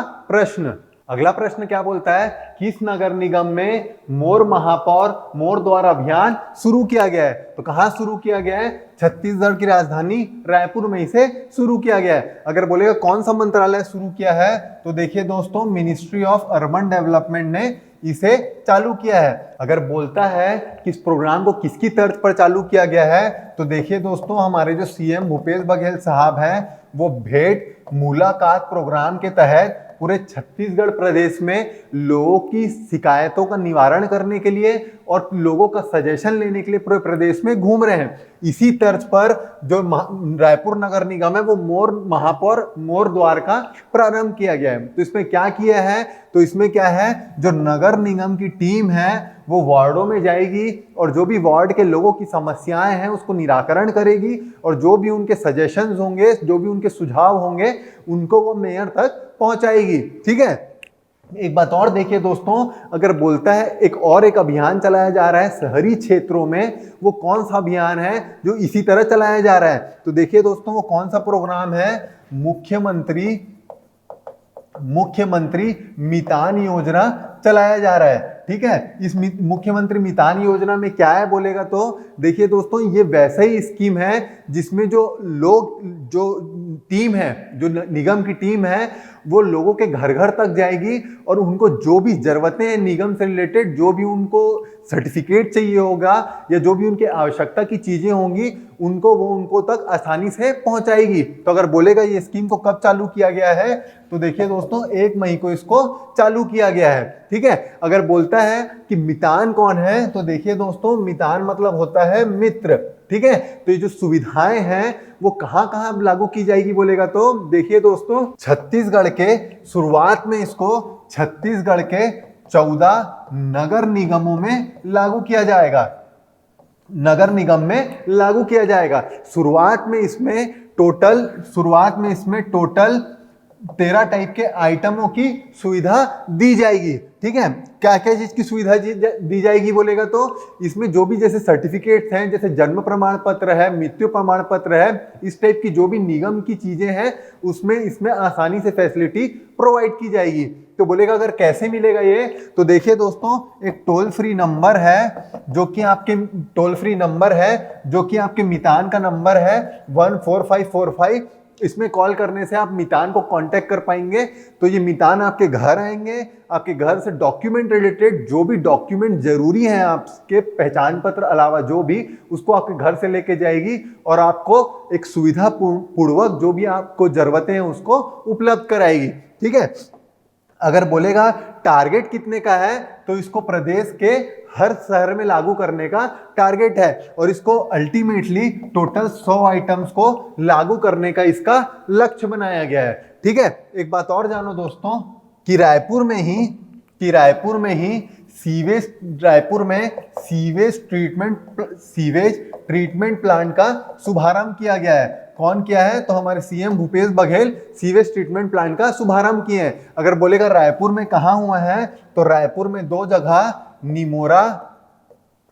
प्रश्न क्या बोलता है, किस नगर निगम में मोर महापौर मोर द्वार अभियान शुरू किया गया है, तो कहां शुरू किया गया है, छत्तीसगढ़ की राजधानी रायपुर में इसे शुरू किया गया है। अगर बोलेगा कौन सा मंत्रालय शुरू किया है, तो देखिए दोस्तों मिनिस्ट्री ऑफ अर्बन डेवलपमेंट ने इसे चालू किया है। अगर बोलता है कि इस प्रोग्राम को किसकी तर्ज पर चालू किया गया है, तो देखिए दोस्तों हमारे जो सीएम भूपेश बघेल साहब हैं वो भेंट मुलाकात प्रोग्राम के तहत पूरे छत्तीसगढ़ प्रदेश में लोगों की शिकायतों का निवारण करने के लिए और लोगों का सजेशन लेने के लिए पूरे प्रदेश में घूम रहे हैं। इसी तर्ज पर जो रायपुर नगर निगम है वो मोर महापौर मोर द्वार का प्रारंभ किया गया है। तो इसमें क्या किया है, तो इसमें क्या है, जो नगर निगम की टीम है वो वार्डों में जाएगी और जो भी वार्ड के लोगों की समस्याएं हैं उसको निराकरण करेगी और जो भी उनके सजेशंस होंगे, जो भी उनके सुझाव होंगे, उनको वो मेयर तक पहुंचाएगी। ठीक है, एक बात और देखिए दोस्तों, अगर बोलता है एक अभियान चलाया जा रहा है शहरी क्षेत्रों में, वो कौन सा अभियान है जो इसी तरह चलाया जा रहा है, तो देखिए दोस्तों वो कौन सा प्रोग्राम है, मुख्यमंत्री मितान योजना चलाया जा रहा है। ठीक है, इस मुख्यमंत्री मितान योजना में क्या है बोलेगा, तो देखिए दोस्तों ये वैसा ही स्कीम है जिसमें जो टीम है, जो निगम की टीम है, वो लोगों के घर घर तक जाएगी और उनको जो भी जरूरतें हैं निगम से रिलेटेड, जो भी उनको सर्टिफिकेट चाहिए होगा या जो भी उनके आवश्यकता की चीजें होंगी, उनको तक आसानी से पहुंचाएगी। तो अगर बोलेगा ये स्कीम को कब चालू किया गया है, तो देखिए दोस्तों 1 मई को इसको चालू किया गया है। ठीक है, अगर बोलता है कि मितान कौन है, तो देखिए दोस्तों मितान मतलब होता है मित्र। ठीक है, तो ये जो सुविधाएं हैं वो कहां कहां लागू की जाएगी बोलेगा, तो देखिए दोस्तों छत्तीसगढ़ के शुरुआत में इसको छत्तीसगढ़ के 14 नगर निगमों में लागू किया जाएगा। नगर निगम में लागू किया जाएगा। शुरुआत में इसमें टोटल 13 टाइप के आइटमों की सुविधा दी जाएगी। ठीक है, क्या क्या चीज की सुविधा दी जाएगी बोलेगा तो इसमें जो भी जैसे सर्टिफिकेट्स हैं, जैसे जन्म प्रमाण पत्र है, मृत्यु प्रमाण पत्र है, इस टाइप की जो भी निगम की चीजें हैं उसमें इसमें आसानी से फैसिलिटी प्रोवाइड की जाएगी। तो बोलेगा अगर कैसे मिलेगा ये, तो देखिए दोस्तों एक टोल फ्री नंबर है जो कि आपके मितान का नंबर है 14545। इसमें कॉल करने से आप मितान को कांटेक्ट कर पाएंगे। तो ये मितान आपके घर आएंगे, आपके घर से डॉक्यूमेंट रिलेटेड जो भी डॉक्यूमेंट जरूरी हैं आपके पहचान पत्र अलावा जो भी, उसको आपके घर से लेके जाएगी और आपको एक सुविधा पूर्वक जो भी आपको जरूरतें हैं उसको उपलब्ध कराएगी। ठीक है, अगर बोलेगा टारगेट कितने का है, तो इसको प्रदेश के हर शहर में लागू करने का टारगेट है और इसको अल्टीमेटली टोटल 100 आइटम्स को लागू करने का इसका लक्ष्य बनाया गया है। ठीक है, एक बात और जानो दोस्तों कि रायपुर में ही सीवेज ट्रीटमेंट प्लांट का शुभारंभ किया गया है। कौन किया है, तो हमारे CM Bhupesh Baghel sewage treatment plant का शुभारंभ किए हैं। अगर बोलेगा रायपुर में कहाँ हुआ है, तो रायपुर में 2 जगह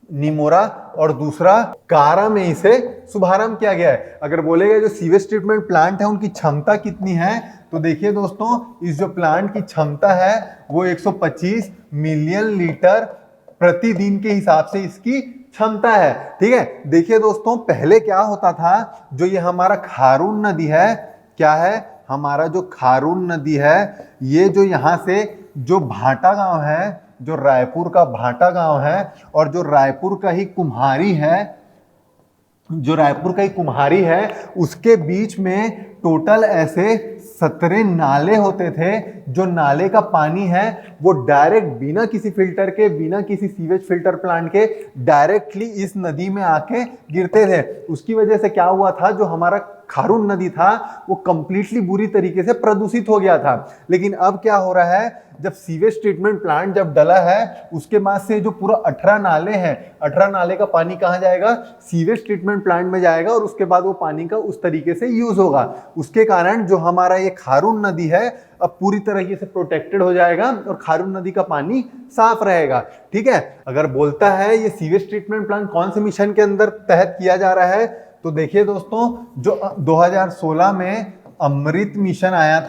निमोरा और दूसरा कारा में इसे शुभारंभ किया गया है। अगर बोलेगा जो सीवेज ट्रीटमेंट प्लांट है उनकी क्षमता कितनी है, तो देखिए दोस्तों इस जो प्लांट की क्षमता है वो 125 मिलियन लीटर प्रतिदिन के हिसाब से इसकी क्षमता है। ठीक है, देखिए दोस्तों पहले क्या होता था, जो ये हमारा खारून नदी है, क्या है हमारा जो खारून नदी है, ये जो यहाँ से जो भाटा गांव है, जो रायपुर का भाटा गांव है और जो रायपुर का ही कुम्हारी है उसके बीच में टोटल ऐसे 17 नाले होते थे। जो नाले का पानी है वो डायरेक्ट बिना किसी फिल्टर के, बिना किसी सीवेज फिल्टर प्लांट के डायरेक्टली इस नदी में आके गिरते थे। उसकी वजह से क्या हुआ था, जो हमारा खारून नदी था वो कंप्लीटली बुरी तरीके से प्रदूषित हो गया था। लेकिन अब क्या हो रहा है, जब सीवेज ट्रीटमेंट प्लांट जब डला है उसके बाद से जो पूरा 18 नाले हैं, 18 नाले का पानी कहाँ जाएगा, सीवेज ट्रीटमेंट प्लांट में जाएगा और उसके बाद वो पानी का उस तरीके से यूज होगा। उसके कारण जो हमारा ये खारून नदी है अब पूरी तरीके से प्रोटेक्टेड हो जाएगा और खारून नदी का पानी साफ रहेगा। ठीक है, अगर बोलता है ये सीवेज ट्रीटमेंट प्लांट कौन से मिशन के अंदर तहत किया जा रहा है, तो देखिए दोस्तों जो 2016 में अमृत मिशन आया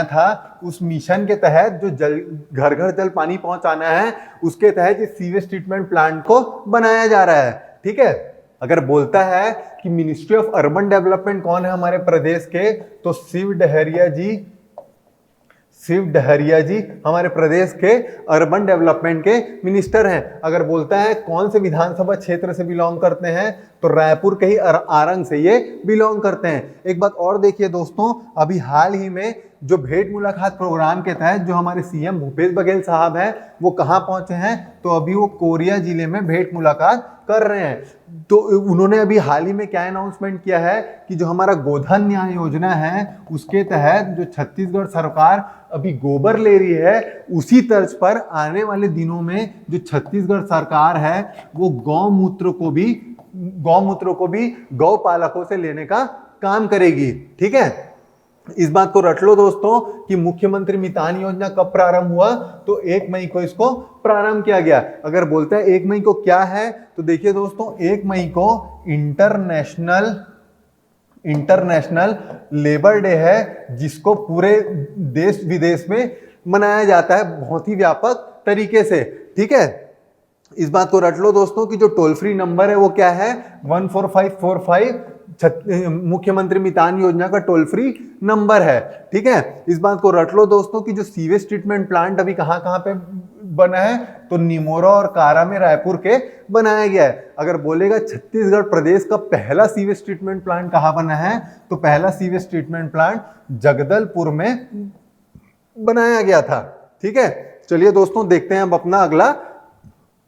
था, उस मिशन के तहत जो घर घर जल पानी पहुंचाना है उसके तहत इस सीवेज ट्रीटमेंट प्लांट को बनाया जा रहा है। ठीक है, अगर बोलता है कि मिनिस्ट्री ऑफ अर्बन डेवलपमेंट कौन है हमारे प्रदेश के, तो शिव डहरिया जी हमारे प्रदेश के अर्बन डेवलपमेंट के मिनिस्टर हैं। अगर बोलता है कौन से विधानसभा क्षेत्र से बिलोंग करते हैं, तो रायपुर के ही आरंग से ये बिलोंग करते हैं। एक बात और देखिए दोस्तों, अभी हाल ही में जो भेंट मुलाकात प्रोग्राम के तहत जो हमारे सीएम भूपेश बघेल साहब हैं वो कहाँ पहुंचे हैं, तो अभी वो कोरिया जिले में भेंट मुलाकात कर रहे हैं। तो उन्होंने अभी हाल ही में क्या अनाउंसमेंट किया है कि जो हमारा गोधन न्याय योजना है उसके तहत जो छत्तीसगढ़ सरकार अभी गोबर ले रही है, उसी तर्ज पर आने वाले दिनों में जो छत्तीसगढ़ सरकार है वो गौमूत्र को भी गौपालकों से लेने का काम करेगी। ठीक है, इस बात को रट लो दोस्तों कि मुख्यमंत्री मितान योजना कब प्रारंभ हुआ, तो 1 मई को इसको प्रारंभ किया गया। अगर बोलता है 1 मई को क्या है, तो देखिए दोस्तों 1 मई को इंटरनेशनल लेबर डे है, जिसको पूरे देश विदेश में मनाया जाता है बहुत ही व्यापक तरीके से। ठीक है, इस बात को रट लो दोस्तों कि जो टोल फ्री नंबर है वो क्या है, 14545 मुख्यमंत्री मितान योजना का टोल फ्री नंबर है। ठीक है, इस बात को रट लो दोस्तों कि जो सीवेज ट्रीटमेंट प्लांट अभी कहाँ कहाँ पे बना है, तो निमोरा और कारा में रायपुर के बनाया गया है। अगर बोलेगा छत्तीसगढ़ प्रदेश का पहला सीवेज ट्रीटमेंट प्लांट कहाँ बना है, तो पहला सीवेज ट्रीटमेंट प्लांट जगदलपुर में बनाया गया था। ठीक है, चलिए दोस्तों देखते हैं अब अपना अगला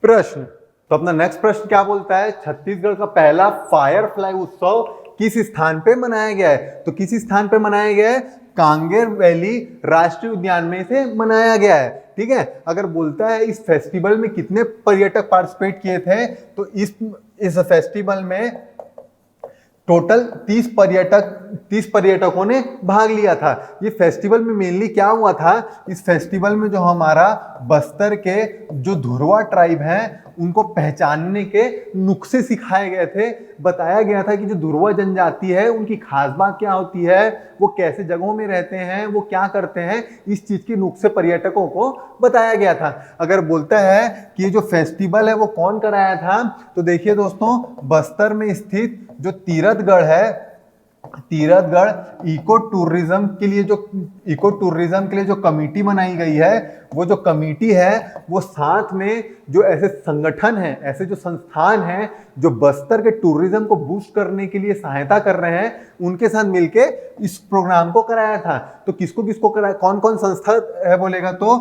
प्रश्न। तो अपना नेक्स्ट प्रश्न क्या बोलता है, छत्तीसगढ़ का पहला फायरफ्लाई उत्सव किस स्थान पे मनाया गया है, तो किस स्थान पे मनाया गया है, कांगेर वैली राष्ट्रीय उद्यान में इसे मनाया गया है। ठीक है, अगर बोलता है इस फेस्टिवल में कितने पर्यटक पार्टिसिपेट किए थे, तो इस फेस्टिवल में टोटल 30 पर्यटकों ने भाग लिया था। ये फेस्टिवल में मेनली क्या हुआ था, इस फेस्टिवल में जो हमारा बस्तर के जो धुरवा ट्राइब हैं उनको पहचानने के नुस्खे सिखाए गए थे। बताया गया था कि जो धुरवा जनजाति है उनकी खास बात क्या होती है, वो कैसे जगहों में रहते हैं, वो क्या करते हैं, इस चीज के नुस्खे पर्यटकों को बताया गया था। अगर बोलता है कि ये जो फेस्टिवल है वो कौन कराया था, तो देखिए दोस्तों, बस्तर में स्थित जो तीरथगढ़ है, तीरथगढ़ इको टूरिज्म के लिए जो कमेटी बनाई गई है, वो जो कमेटी है वो साथ में जो ऐसे संगठन हैं, ऐसे जो संस्थान हैं जो बस्तर के टूरिज्म को बूस्ट करने के लिए सहायता कर रहे हैं, उनके साथ मिलके इस प्रोग्राम को कराया था। तो किसको किसको कराया, कौन कौन संस्था है बोलेगा तो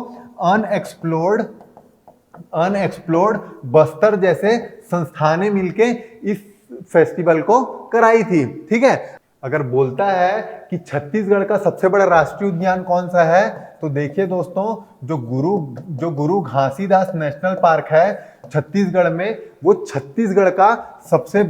अनएक्सप्लोर्ड बस्तर जैसे संस्थानें मिलके इस फेस्टिवल को कराई थी। ठीक है। अगर बोलता है कि छत्तीसगढ़ का सबसे बड़ा राष्ट्रीय उद्यान कौन सा है, तो देखिए दोस्तों, जो गुरु घासीदास नेशनल पार्क है छत्तीसगढ़ में, वो छत्तीसगढ़ का सबसे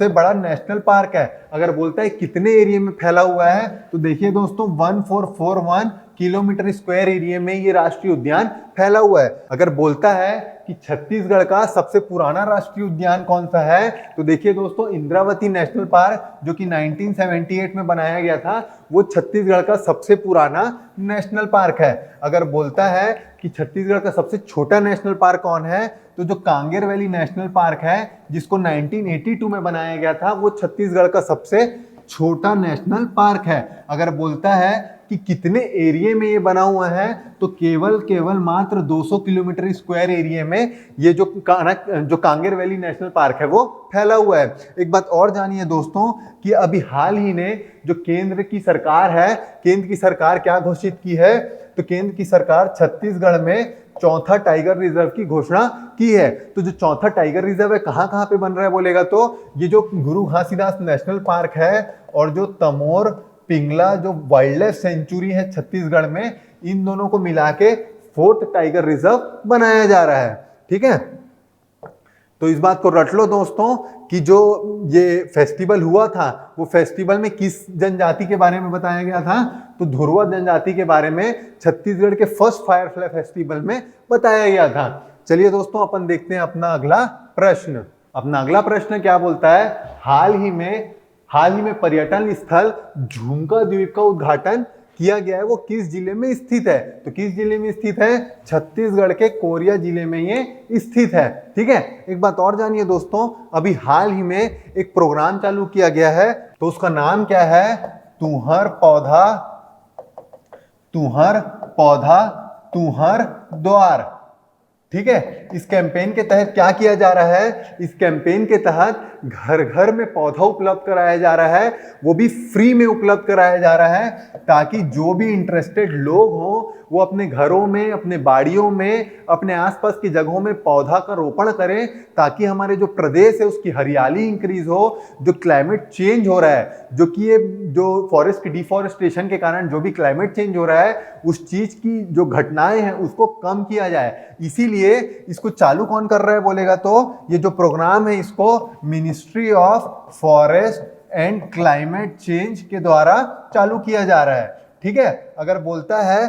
बड़ा नेशनल पार्क है। अगर बोलता है कितने एरिया में फैला हुआ है, तो देखिए दोस्तों 1441 किलोमीटर स्क्वायर एरिया में ये राष्ट्रीय उद्यान फैला हुआ है। अगर बोलता है कि छत्तीसगढ़ का सबसे पुराना राष्ट्रीय उद्यान कौन सा है, तो देखिए दोस्तों इंद्रावती नेशनल पार्क, जो कि 1978 में बनाया गया था, वो छत्तीसगढ़ का सबसे पुराना नेशनल पार्क है। अगर बोलता है कि छत्तीसगढ़ का सबसे छोटा नेशनल पार्क कौन है, तो जो कांगेर वैली नेशनल पार्क है, जिसको 1982 में बनाया गया था, वो छत्तीसगढ़ का सबसे छोटा नेशनल पार्क है। अगर बोलता है कि कितने एरिया में ये बना हुआ है, तो केवल मात्र 200 किलोमीटर स्क्वायर एरिया में ये जो कांगेर वैली नेशनल पार्क है वो फैला हुआ है। एक बात और जानिए दोस्तों कि अभी हाल ही ने जो केंद्र की सरकार है, केंद्र की सरकार क्या घोषित की है, तो केंद्र की सरकार छत्तीसगढ़ में चौथा टाइगर रिजर्व की घोषणा की है। तो जो चौथा टाइगर रिजर्व है कहाँ पे बन रहा है बोलेगा तो ये जो गुरु घासीदास नेशनल पार्क है और जो तमोर पिंगला जो वाइल्ड लाइफ सेंचुरी है छत्तीसगढ़ में, इन दोनों को मिला के 4th टाइगर रिजर्व बनाया जा रहा है। ठीक है। तो इस बात को रट लो दोस्तों कि जो ये फेस्टिवल हुआ था, वो फेस्टिवल में किस जनजाति के बारे में बताया गया था, तो धुरवा जनजाति के बारे में छत्तीसगढ़ के फर्स्ट फायरफ्लाई फेस्टिवल में बताया गया था। चलिए दोस्तों, अपन देखते हैं अपना अगला प्रश्न। अपना अगला प्रश्न क्या बोलता है, हाल ही में पर्यटन स्थल झुमका द्वीप का उद्घाटन किया गया है, वो किस जिले में स्थित है, तो किस जिले में स्थित है, छत्तीसगढ़ के कोरिया जिले में ये स्थित है। ठीक है। एक बात और जानिए दोस्तों, अभी हाल ही में एक प्रोग्राम चालू किया गया है, तो उसका नाम क्या है, तुहर पौधा तुहर द्वार। ठीक है। इस कैंपेन के तहत क्या किया जा रहा है, इस कैंपेन के तहत घर घर में पौधा उपलब्ध कराया जा रहा है, वो भी फ्री में उपलब्ध कराया जा रहा है, ताकि जो भी इंटरेस्टेड लोग हों वो अपने घरों में, अपने बाड़ियों में, अपने आसपास की जगहों में पौधा का रोपण करें, ताकि हमारे जो प्रदेश है उसकी हरियाली इंक्रीज हो। जो क्लाइमेट चेंज हो रहा है, जो कि ये जो फॉरेस्ट डिफॉरेस्टेशन के कारण जो भी क्लाइमेट चेंज हो रहा है, उस चीज की जो घटनाएं हैं उसको कम किया जाए। इसीलिए इसको चालू कौन कर रहा है बोलेगा तो ये जो प्रोग्राम है इसको ministry of forest and climate change के द्वारा चालू किया जा रहा है। ठीक है। अगर बोलता है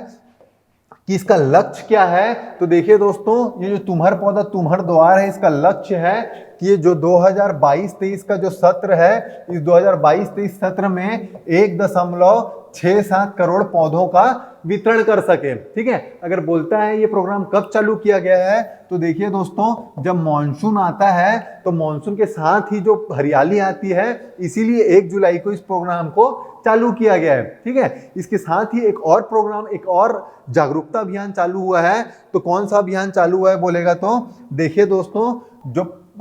कि इसका लक्ष्य क्या है, तो देखिए दोस्तों, ये जो तुम्हार पौधा तुम्हार द्वार है, इसका लक्ष्य है कि ये जो 2022-23 का जो सत्र है, इस 2022-23 सत्र में 1.67 करोड़ पौधों का वितरण कर सके। ठीक है। अगर बोलता है ये प्रोग्राम कब चालू किया गया है, तो देखिए दोस्तों, जब मॉनसून आता है तो मॉनसून के साथ ही जो हरियाली आती है, इसीलिए 1 जुलाई को इस प्रोग्राम को चालू किया गया है। ठीक है। इसके साथ ही एक और प्रोग्राम, एक और जागरूकता अभियान चालू हुआ है। तो कौन सा अभियान चालू हुआ है बोलेगा तो देखिए दोस्तों,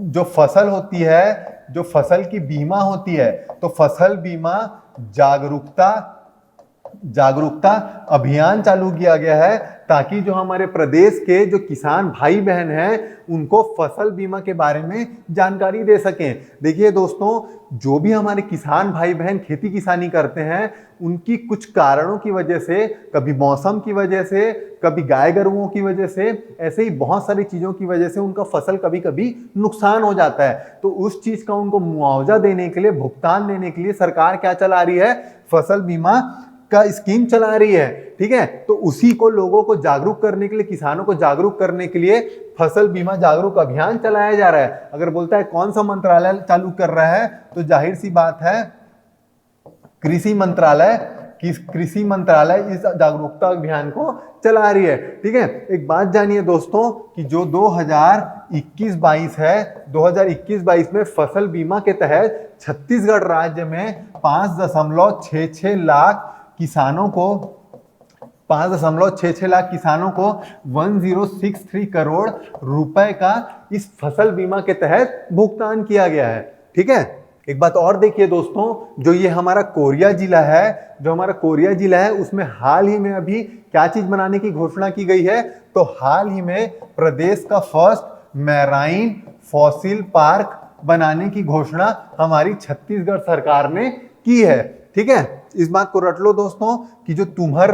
जो फसल होती है, जो फसल की बीमा होती है, तो फसल बीमा जागरूकता जागरूकता अभियान चालू किया गया है ताकि जो हमारे प्रदेश के जो किसान भाई बहन हैं उनको फसल बीमा के बारे में जानकारी दे सकें। देखिए दोस्तों, जो भी हमारे किसान भाई बहन खेती किसानी करते हैं उनकी कुछ कारणों की वजह से, कभी मौसम की वजह से, कभी गाय गरुओं की वजह से, ऐसे ही बहुत सारी चीज़ों की वजह से उनका फसल कभी कभी नुकसान हो जाता है। तो उस चीज़ का उनको मुआवजा देने के लिए, भुगतान देने के लिए सरकार क्या चला रही है? फसल बीमा का स्कीम चला रही है। ठीक है, तो उसी को लोगों को जागरूक करने के लिए, किसानों को जागरूक करने के लिए फसल बीमा जागरूक अभियान चलाया जा रहा है। अगर बोलता है कौन सा मंत्रालय चालू कर रहा है, तो जाहिर सी बात है कृषि मंत्रालय इस जागरूकता अभियान को चला रही है। ठीक है, एक बात जानिए दोस्तों कि जो 2021-22 है, 2021-22 में फसल बीमा के तहत छत्तीसगढ़ राज्य में 5.66 लाख किसानों को 1063 करोड़ रुपए का इस फसल बीमा के तहत भुगतान किया गया है। ठीक है, एक बात और देखिए दोस्तों, जो ये हमारा कोरिया जिला है, उसमें हाल ही में अभी क्या चीज बनाने की घोषणा की गई है? तो हाल ही में प्रदेश का फर्स्ट मैराइन फॉसिल पार्क बनाने की घोषणा हमारी छत्तीसगढ़ सरकार ने की है। ठीक है, इस बात को रट लो दोस्तों कि जो तुम्हार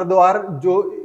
द्वार जो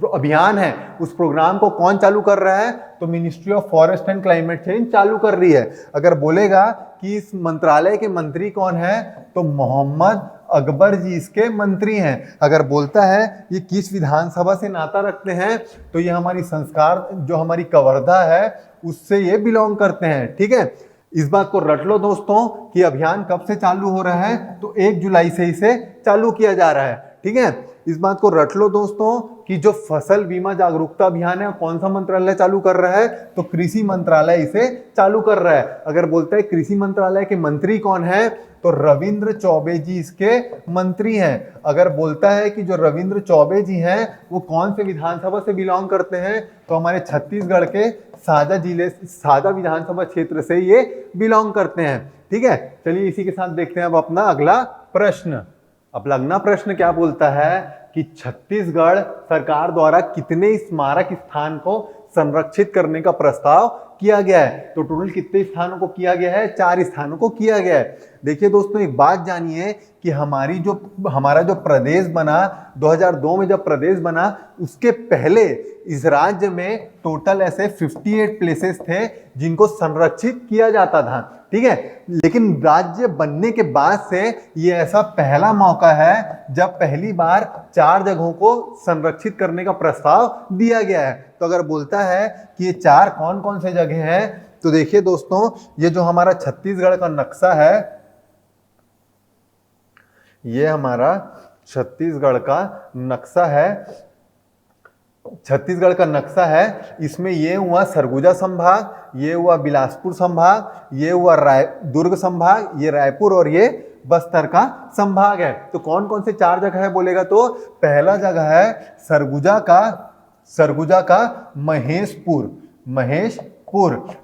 अभियान है, उस प्रोग्राम को कौन चालू कर रहा है? तो ministry of forest and climate change चालू कर रही है। अगर बोलेगा कि इस मंत्रालय के मंत्री कौन है, तो मोहम्मद अकबर जी इसके मंत्री हैं। अगर बोलता है ये किस विधानसभा से नाता रखते हैं, तो ये हमारी संस्कार जो हमारी कवर्धा है उससे ये बिलोंग करते हैं। ठीक है, इस बात को रट लो दोस्तों कि अभियान कब से चालू हो रहा है? तो 1 जुलाई से इसे चालू किया जा रहा है। ठीक है, इस बात को रट लो दोस्तों कि जो फसल बीमा जागरूकता अभियान है कौन सा मंत्रालय चालू कर रहा है? तो कृषि मंत्रालय इसे चालू कर रहा है। अगर बोलता है कृषि मंत्रालय के मंत्री कौन है, तो रविंद्र चौबे जी इसके मंत्री हैं। अगर बोलता है कि जो रविंद्र चौबे जी हैं वो कौन से विधानसभा से बिलोंग करते हैं, तो हमारे छत्तीसगढ़ के साजा विधानसभा क्षेत्र से ये बिलोंग करते हैं। ठीक है, चलिए इसी के साथ देखते हैं अब अपना अगला प्रश्न। अब अगला प्रश्न क्या बोलता है कि छत्तीसगढ़ सरकार द्वारा कितने स्मारक स्थान को संरक्षित करने का प्रस्ताव किया गया है? तो टोटल कितने स्थानों को किया गया है? 4 स्थानों को किया गया है। देखिए दोस्तों, एक बात जानिए कि हमारा जो प्रदेश बना 2002 में, जब प्रदेश बना उसके पहले इस राज्य में टोटल ऐसे 58 प्लेसेस थे जिनको संरक्षित किया जाता था। ठीक है, लेकिन राज्य बनने के बाद से ये ऐसा पहला मौका है जब पहली बार 4 जगहों को संरक्षित करने का प्रस्ताव दिया गया है। तो अगर बोलता है कि ये 4 कौन कौन से जगह हैं, तो देखिए दोस्तों, ये जो हमारा छत्तीसगढ़ का नक्शा है, ये हमारा छत्तीसगढ़ का नक्शा है। इसमें ये हुआ सरगुजा संभाग, ये हुआ बिलासपुर संभाग, ये हुआ दुर्ग संभाग, ये रायपुर और ये बस्तर का संभाग है। तो कौन कौन से 4 जगह है बोलेगा, तो पहला जगह है सरगुजा का महेशपुर।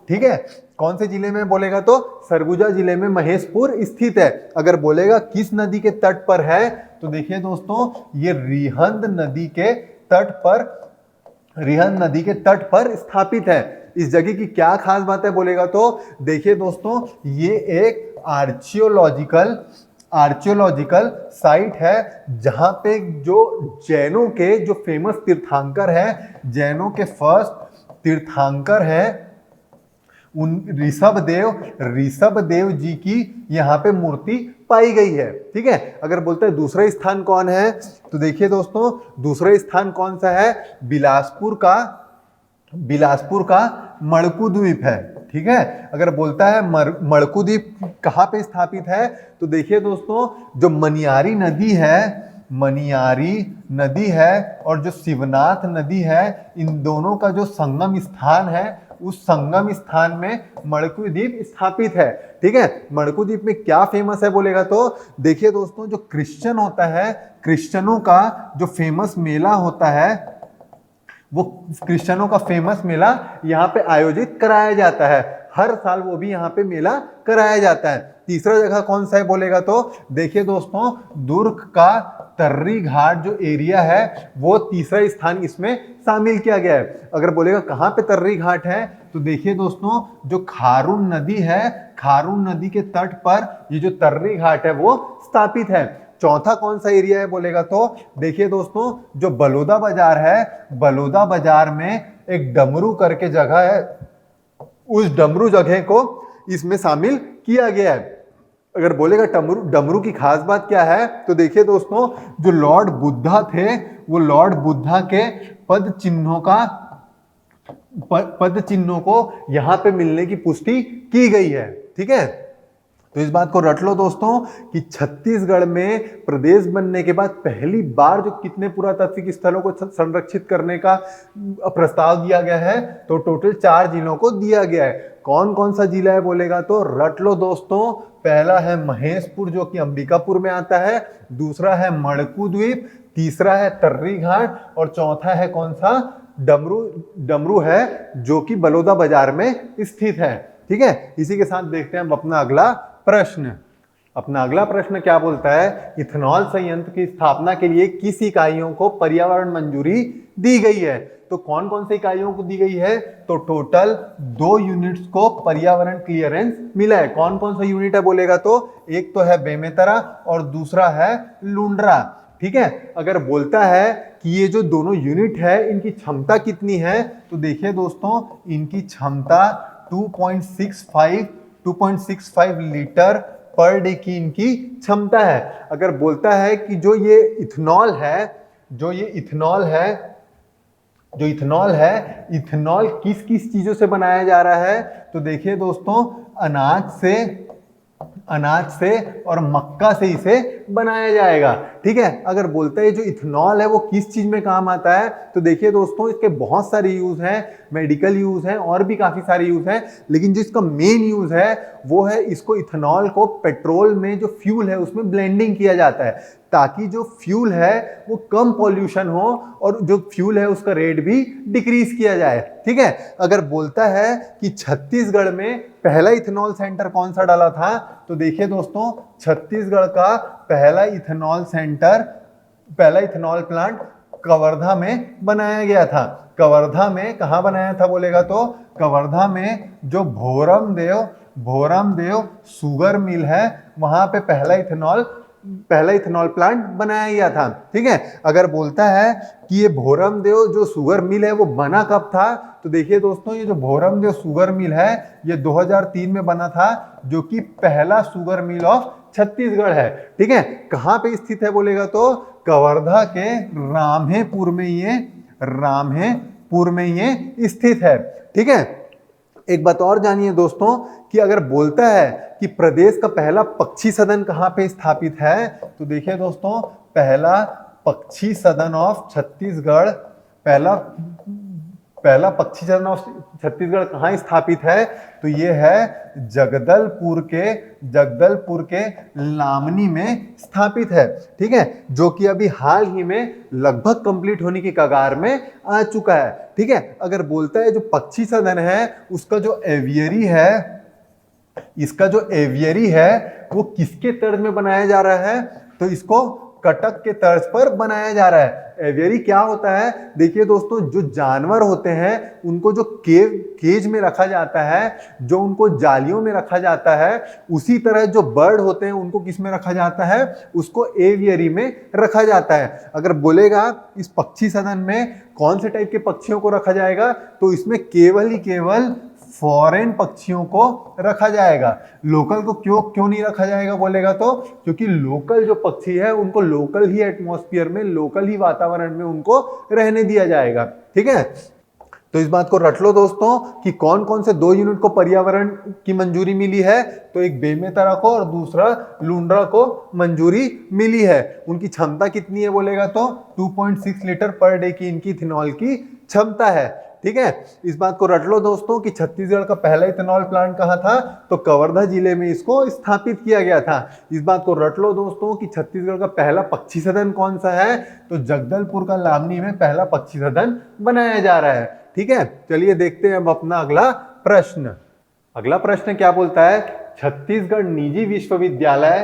ठीक है, कौन से जिले में बोलेगा, तो सरगुजा जिले में महेशपुर स्थित है। अगर बोलेगा किस नदी के तट पर है, तो देखिए दोस्तों, ये रिहंद नदी के तट पर स्थापित है। इस जगह की क्या खास बात है बोलेगा, तो देखिए दोस्तों, ये एक आर्चियोलॉजिकल साइट है जहां पे जो जैनों के जो फेमस तीर्थंकर है, जैनों के फर्स्ट तीर्थंकर है उन ऋषभ देव जी की यहाँ पे मूर्ति पाई गई है। ठीक है, अगर बोलते हैं दूसरा स्थान कौन है, तो देखिए दोस्तों, दूसरा स्थान कौन सा है? बिलासपुर का मड़कू द्वीप है। ठीक है, अगर बोलता है मड़कू द्वीप कहाँ पे स्थापित है, तो देखिए दोस्तों, जो मनियारी नदी है और जो शिवनाथ नदी है, इन दोनों का जो संगम स्थान है, उस संगम स्थान में मड़कू द्वीप स्थापित है। ठीक है, मड़कू द्वीप में क्या फेमस है बोलेगा, तो देखिए दोस्तों, जो क्रिश्चियन होता है, क्रिश्चियनों का जो फेमस मेला होता है, वो क्रिश्चियनों का फेमस मेला यहाँ पे आयोजित कराया जाता है। हर साल वो भी यहाँ पे मेला कराया जाता है। तीसरा जगह कौन सा है बोलेगा तो देखिए दोस्तों, दुर्ग का तर्री घाट जो एरिया है वो तीसरा स्थान इसमें शामिल किया गया है। अगर बोलेगा कहाँ पे तर्री घाट है तो देखिए दोस्तों, जो खारून नदी है, खारून नदी के तट पर ये जो तर्री घाट है वो स्थापित है। चौथा कौन सा एरिया है बोलेगा तो देखिए दोस्तों, जो बलौदा बाजार है, बलौदा बाजार में एक डमरू करके जगह है, उस डमरू जगह को इसमें शामिल किया गया है। अगर बोलेगा डमरू की खास बात क्या है तो देखिए दोस्तों, जो लॉर्ड बुद्धा थे वो लॉर्ड बुद्धा के पद चिन्हों को यहां पे मिलने की पुष्टि की गई है। ठीक है, तो इस बात को रट लो दोस्तों कि छत्तीसगढ़ में प्रदेश बनने के बाद पहली बार जो कितने पुरातात्विक स्थलों को संरक्षित करने का प्रस्ताव दिया गया है तो टोटल 4 जिलों को दिया गया है। कौन कौन सा जिला है बोलेगा तो रट लो दोस्तों, पहला है महेशपुर जो कि अंबिकापुर में आता है, दूसरा है मणकू द्वीप, तीसरा है तर्री घाट और चौथा है कौन सा, डमरू है जो कि बलौदा बाजार में स्थित है। ठीक है, इसी के साथ देखते हैं हम अपना अगला प्रश्न। अपना अगला प्रश्न क्या बोलता है, इथेनॉल संयंत्र की स्थापना के लिए किस इकाइयों को पर्यावरण मंजूरी दी गई है। तो कौन कौन सी इकाइयों को दी गई है तो टोटल 2 यूनिट्स को पर्यावरण क्लियरेंस मिला है। कौन कौन सा यूनिट है बोलेगा तो एक तो है बेमेतरा और दूसरा है लुंड्रा। ठीक है, अगर बोलता है कि ये जो दोनों यूनिट है इनकी क्षमता कितनी है तो देखिए दोस्तों, इनकी क्षमता 2.65 लीटर पर डे की इनकी क्षमता है। अगर बोलता है कि जो इथेनॉल है, इथेनॉल किस किस चीजों से बनाया जा रहा है तो देखिए दोस्तों, अनाज से और मक्का से इसे बनाया जाएगा। ठीक है, अगर बोलता है जो इथेनॉल है वो किस चीज में काम आता है तो देखिए दोस्तों, इसके बहुत सारे यूज हैं, मेडिकल यूज हैं और भी काफी सारे यूज हैं, लेकिन जो इसका मेन यूज है वो है इसको इथेनॉल को पेट्रोल में जो फ्यूल है उसमें ब्लेंडिंग किया जाता है ताकि जो फ्यूल है वो कम पॉल्यूशन हो और जो फ्यूल है उसका रेट भी डिक्रीज किया जाए। ठीक है, अगर बोलता है कि छत्तीसगढ़ में पहला इथेनॉल सेंटर कौन सा डाला था तो देखिए दोस्तों, छत्तीसगढ़ का पहला इथेनॉल प्लांट कवर्धा में बनाया गया था। कवर्धा में कहाँ बनाया था बोलेगा तो कवर्धा में जो भोरम देव शुगर मिल है वहां पे पहला इथेनॉल प्लांट बनाया गया था। ठीक है, अगर बोलता है कि ये भोरम देव जो शुगर मिल है वो बना कब था तो देखिए दोस्तों, ये जो भोरम देव शुगर मिल है ये 2003 में बना था, जो कि पहला शुगर मिल ऑफ छत्तीसगढ़ है। ठीक है, कहाँ पे स्थित है बोलेगा तो कवर्धा के राम्हेपुर में ये स्थित है। ठीक है, एक बात और जानिए दोस्तों कि अगर बोलता है कि प्रदेश का पहला पक्षी सदन कहाँ पे स्थापित है तो देखिए दोस्तों, पहला पक्षी सदन ऑफ छत्तीसगढ़ कहाँ स्थापित है तो ये है जगदलपुर के लामनी में स्थापित है। ठीक है, जो कि अभी हाल ही में लगभग कंप्लीट होने की कगार में आ चुका है। ठीक है, अगर बोलता है जो पक्षी सदन है उसका जो एवियरी है वो किसके तर्ज में बनाया जा रहा है तो इसको कटक के तर्ज पर बनाया जा रहा है। एवियरी क्या होता है देखिए दोस्तों, जो जानवर होते हैं उनको जो केज में रखा जाता है, जो उनको जालियों में रखा जाता है, उसी तरह जो बर्ड होते हैं उनको किस में रखा जाता है, उसको एवियरी में रखा जाता है। अगर बोलेगा इस पक्षी सदन में कौन से टाइप के पक्षियों को रखा जाएगा तो इसमें केवल फॉरेन पक्षियों को रखा जाएगा। लोकल को क्यों नहीं रखा जाएगा बोलेगा तो क्योंकि लोकल जो पक्षी है उनको लोकल ही एटमॉस्फेयर में, लोकल ही वातावरण में उनको रहने दिया जाएगा। ठीक है, तो इस बात को रट लो दोस्तों कि कौन कौन से 2 यूनिट को पर्यावरण की मंजूरी मिली है तो एक बेमेतरा को और दूसरा लुंड्रा को मंजूरी मिली है। उनकी क्षमता कितनी है बोलेगा तो 2.6 लीटर पर डे की इनकी इथेनॉल की क्षमता है। ठीक है, इस बात को रट लो दोस्तों कि छत्तीसगढ़ का पहला इथेनॉल प्लांट कहाँ था तो कवर्धा जिले में इसको स्थापित किया गया था। इस बात को रट लो दोस्तों कि छत्तीसगढ़ का पहला पक्षी सदन कौन सा है तो जगदलपुर का लामनी में पहला पक्षी सदन बनाया जा रहा है। ठीक है, चलिए देखते हैं अब अपना अगला प्रश्न। अगला प्रश्न क्या बोलता है, छत्तीसगढ़ निजी विश्वविद्यालय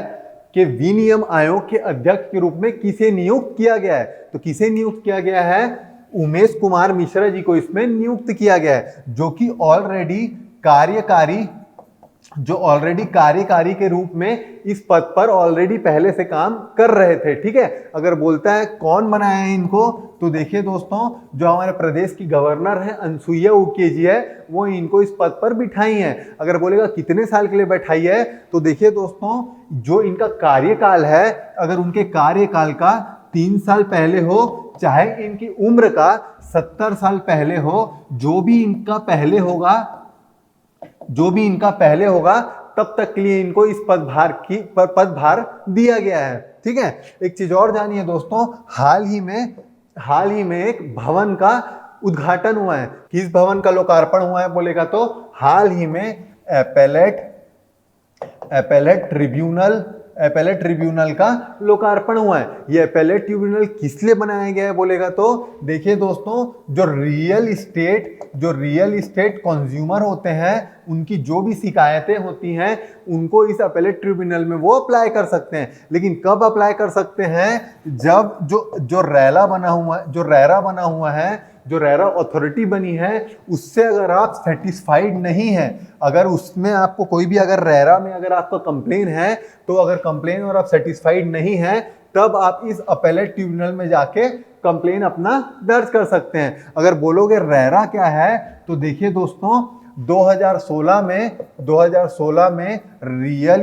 के विनियम आयोग के अध्यक्ष के रूप में किसे नियुक्त किया गया है? तो किसे नियुक्त किया गया है? उमेश कुमार मिश्रा जी को इसमें नियुक्त किया गया है, जो कि ऑलरेडी कार्यकारी के रूप में इस पद पर ऑलरेडी पहले से काम कर रहे थे। ठीक है, अगर बोलता है कौन बनाया है इनको, तो देखिए दोस्तों, जो हमारे प्रदेश की गवर्नर है अनसुईया उइके जी है, वो इनको इस पद पर बिठाई है। अगर बोलेगा कितने साल के लिए बैठाई है, तो देखिए दोस्तों, जो इनका कार्यकाल है, अगर उनके कार्यकाल का 3 साल पहले हो, चाहे इनकी उम्र का 70 साल पहले हो, जो भी इनका पहले होगा तब तक के लिए इनको इस पदभार दिया गया है। ठीक है, एक चीज और जानिए दोस्तों, हाल ही में एक भवन का उद्घाटन हुआ है। किस भवन का लोकार्पण हुआ है बोलेगा तो हाल ही में एपेलेट ट्रिब्यूनल का लोकार्पण हुआ है। ये एपेलेट ट्रिब्यूनल किस लिए बनाया गया है बोलेगा तो देखिए दोस्तों, जो रियल इस्टेट कंज्यूमर होते हैं, उनकी जो भी शिकायतें होती हैं, उनको इस एपेलेट ट्रिब्यूनल में वो अप्लाई कर सकते हैं। लेकिन कब अप्लाई कर सकते हैं? जब जो रेरा अथॉरिटी बनी है, उससे अगर आप सेटिस्फाइड नहीं है, अगर उसमें आपको कोई भी अगर रेरा में अगर आपका कंप्लेन है, तो अगर कंप्लेन और आप सेटिस्फाइड नहीं है, तब आप इस अपेलेट ट्रिब्यूनल में जाके कंप्लेन अपना दर्ज कर सकते हैं। अगर बोलोगे रेरा क्या है, तो देखिए दोस्तों, 2016 में रियल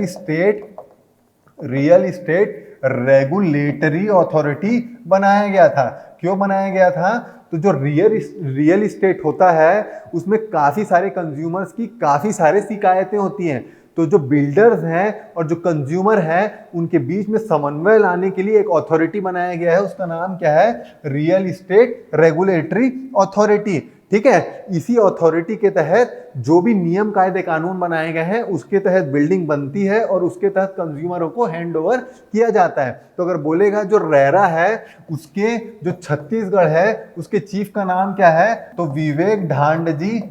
इस्टेट रेगुलेटरी अथॉरिटी बनाया गया था। क्यों बनाया गया था? तो जो रियल इस्टेट होता है, उसमें काफी सारे कंज्यूमर्स की काफी सारे शिकायतें होती हैं। तो जो बिल्डर्स हैं और जो कंज्यूमर हैं, उनके बीच में समन्वय लाने के लिए एक अथॉरिटी बनाया गया है। उसका नाम क्या है? Real estate regulatory authority. ठीक है, इसी अथॉरिटी के तहत जो भी नियम कायदे कानून बनाए गए हैं, उसके तहत बिल्डिंग बनती है और उसके तहत कंज्यूमरों को हैंड ओवर किया जाता है। तो अगर बोलेगा जो रेरा है, उसके जो छत्तीसगढ़ है, उसके चीफ का नाम क्या है? तो विवेक ढांड जी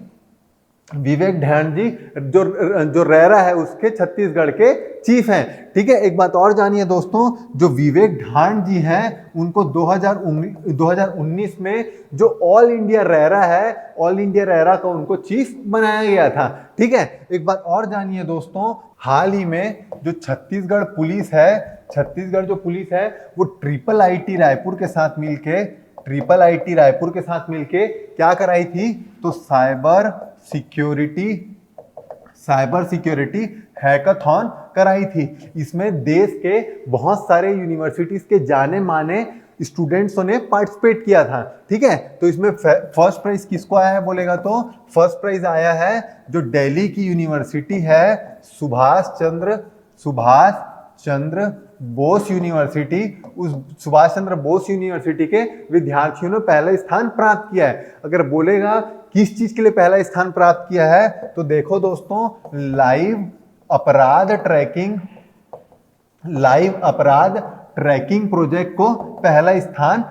जो रेरा है, उसके छत्तीसगढ़ के चीफ हैं। ठीक है, एक बात और जानिए दोस्तों, जो विवेक ढांड जी हैं, उनको 2019 में जो ऑल इंडिया रेरा का उनको चीफ बनाया गया था। ठीक है, एक बात और जानिए दोस्तों, हाल ही में जो छत्तीसगढ़ पुलिस है, वो ट्रिपल आईटी रायपुर के साथ मिलके क्या कराई थी? तो साइबर सिक्योरिटी हैकाथॉन कराई थी। इसमें देश के बहुत सारे यूनिवर्सिटीज के जाने माने स्टूडेंट्स ने पार्टिसिपेट किया था। ठीक है, तो इसमें फर्स्ट प्राइज किसको आया है बोलेगा तो फर्स्ट प्राइज आया है जो दिल्ली की यूनिवर्सिटी है, सुभाष चंद्र बोस यूनिवर्सिटी। उस सुभाष चंद्र बोस यूनिवर्सिटी के विद्यार्थियों ने पहला स्थान प्राप्त किया है। अगर बोलेगा किस चीज के लिए पहला स्थान प्राप्त किया है, तो देखो दोस्तों, लाइव अपराध ट्रैकिंग प्रोजेक्ट को पहला स्थान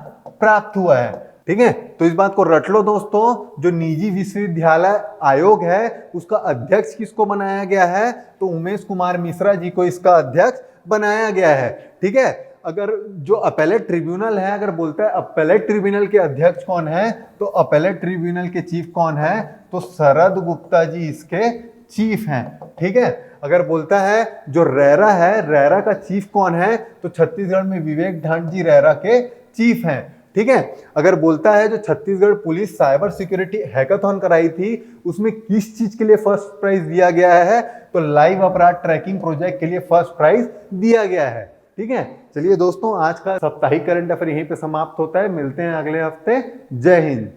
प्राप्त हुआ है। ठीक है, तो इस बात को रट लो दोस्तों, जो निजी विश्वविद्यालय आयोग है, उसका अध्यक्ष किसको बनाया गया है? तो उमेश कुमार मिश्रा जी को इसका अध्यक्ष बनाया गया है। ठीक है, अगर जो अपेलेट ट्रिब्यूनल है, अगर बोलता है अपेलेट ट्रिब्यूनल के अध्यक्ष कौन है, तो अपेलेट ट्रिब्यूनल के चीफ कौन है? तो शरद गुप्ता जी इसके चीफ हैं। ठीक है, अगर बोलता है जो रेरा है, रेरा का चीफ कौन है? तो छत्तीसगढ़ में विवेक ढांड जी रेरा के चीफ हैं। ठीक है, अगर बोलता है जो Chhattisgarh police cyber security hackathon कराई थी, उसमें किस चीज के लिए फर्स्ट प्राइज दिया गया है? तो लाइव अपराध ट्रैकिंग प्रोजेक्ट के लिए फर्स्ट प्राइज दिया गया है। ठीक है, चलिए दोस्तों, आज का साप्ताहिक करंट अफेयर यहीं पे समाप्त होता है। मिलते हैं अगले हफ्ते। जय हिंद।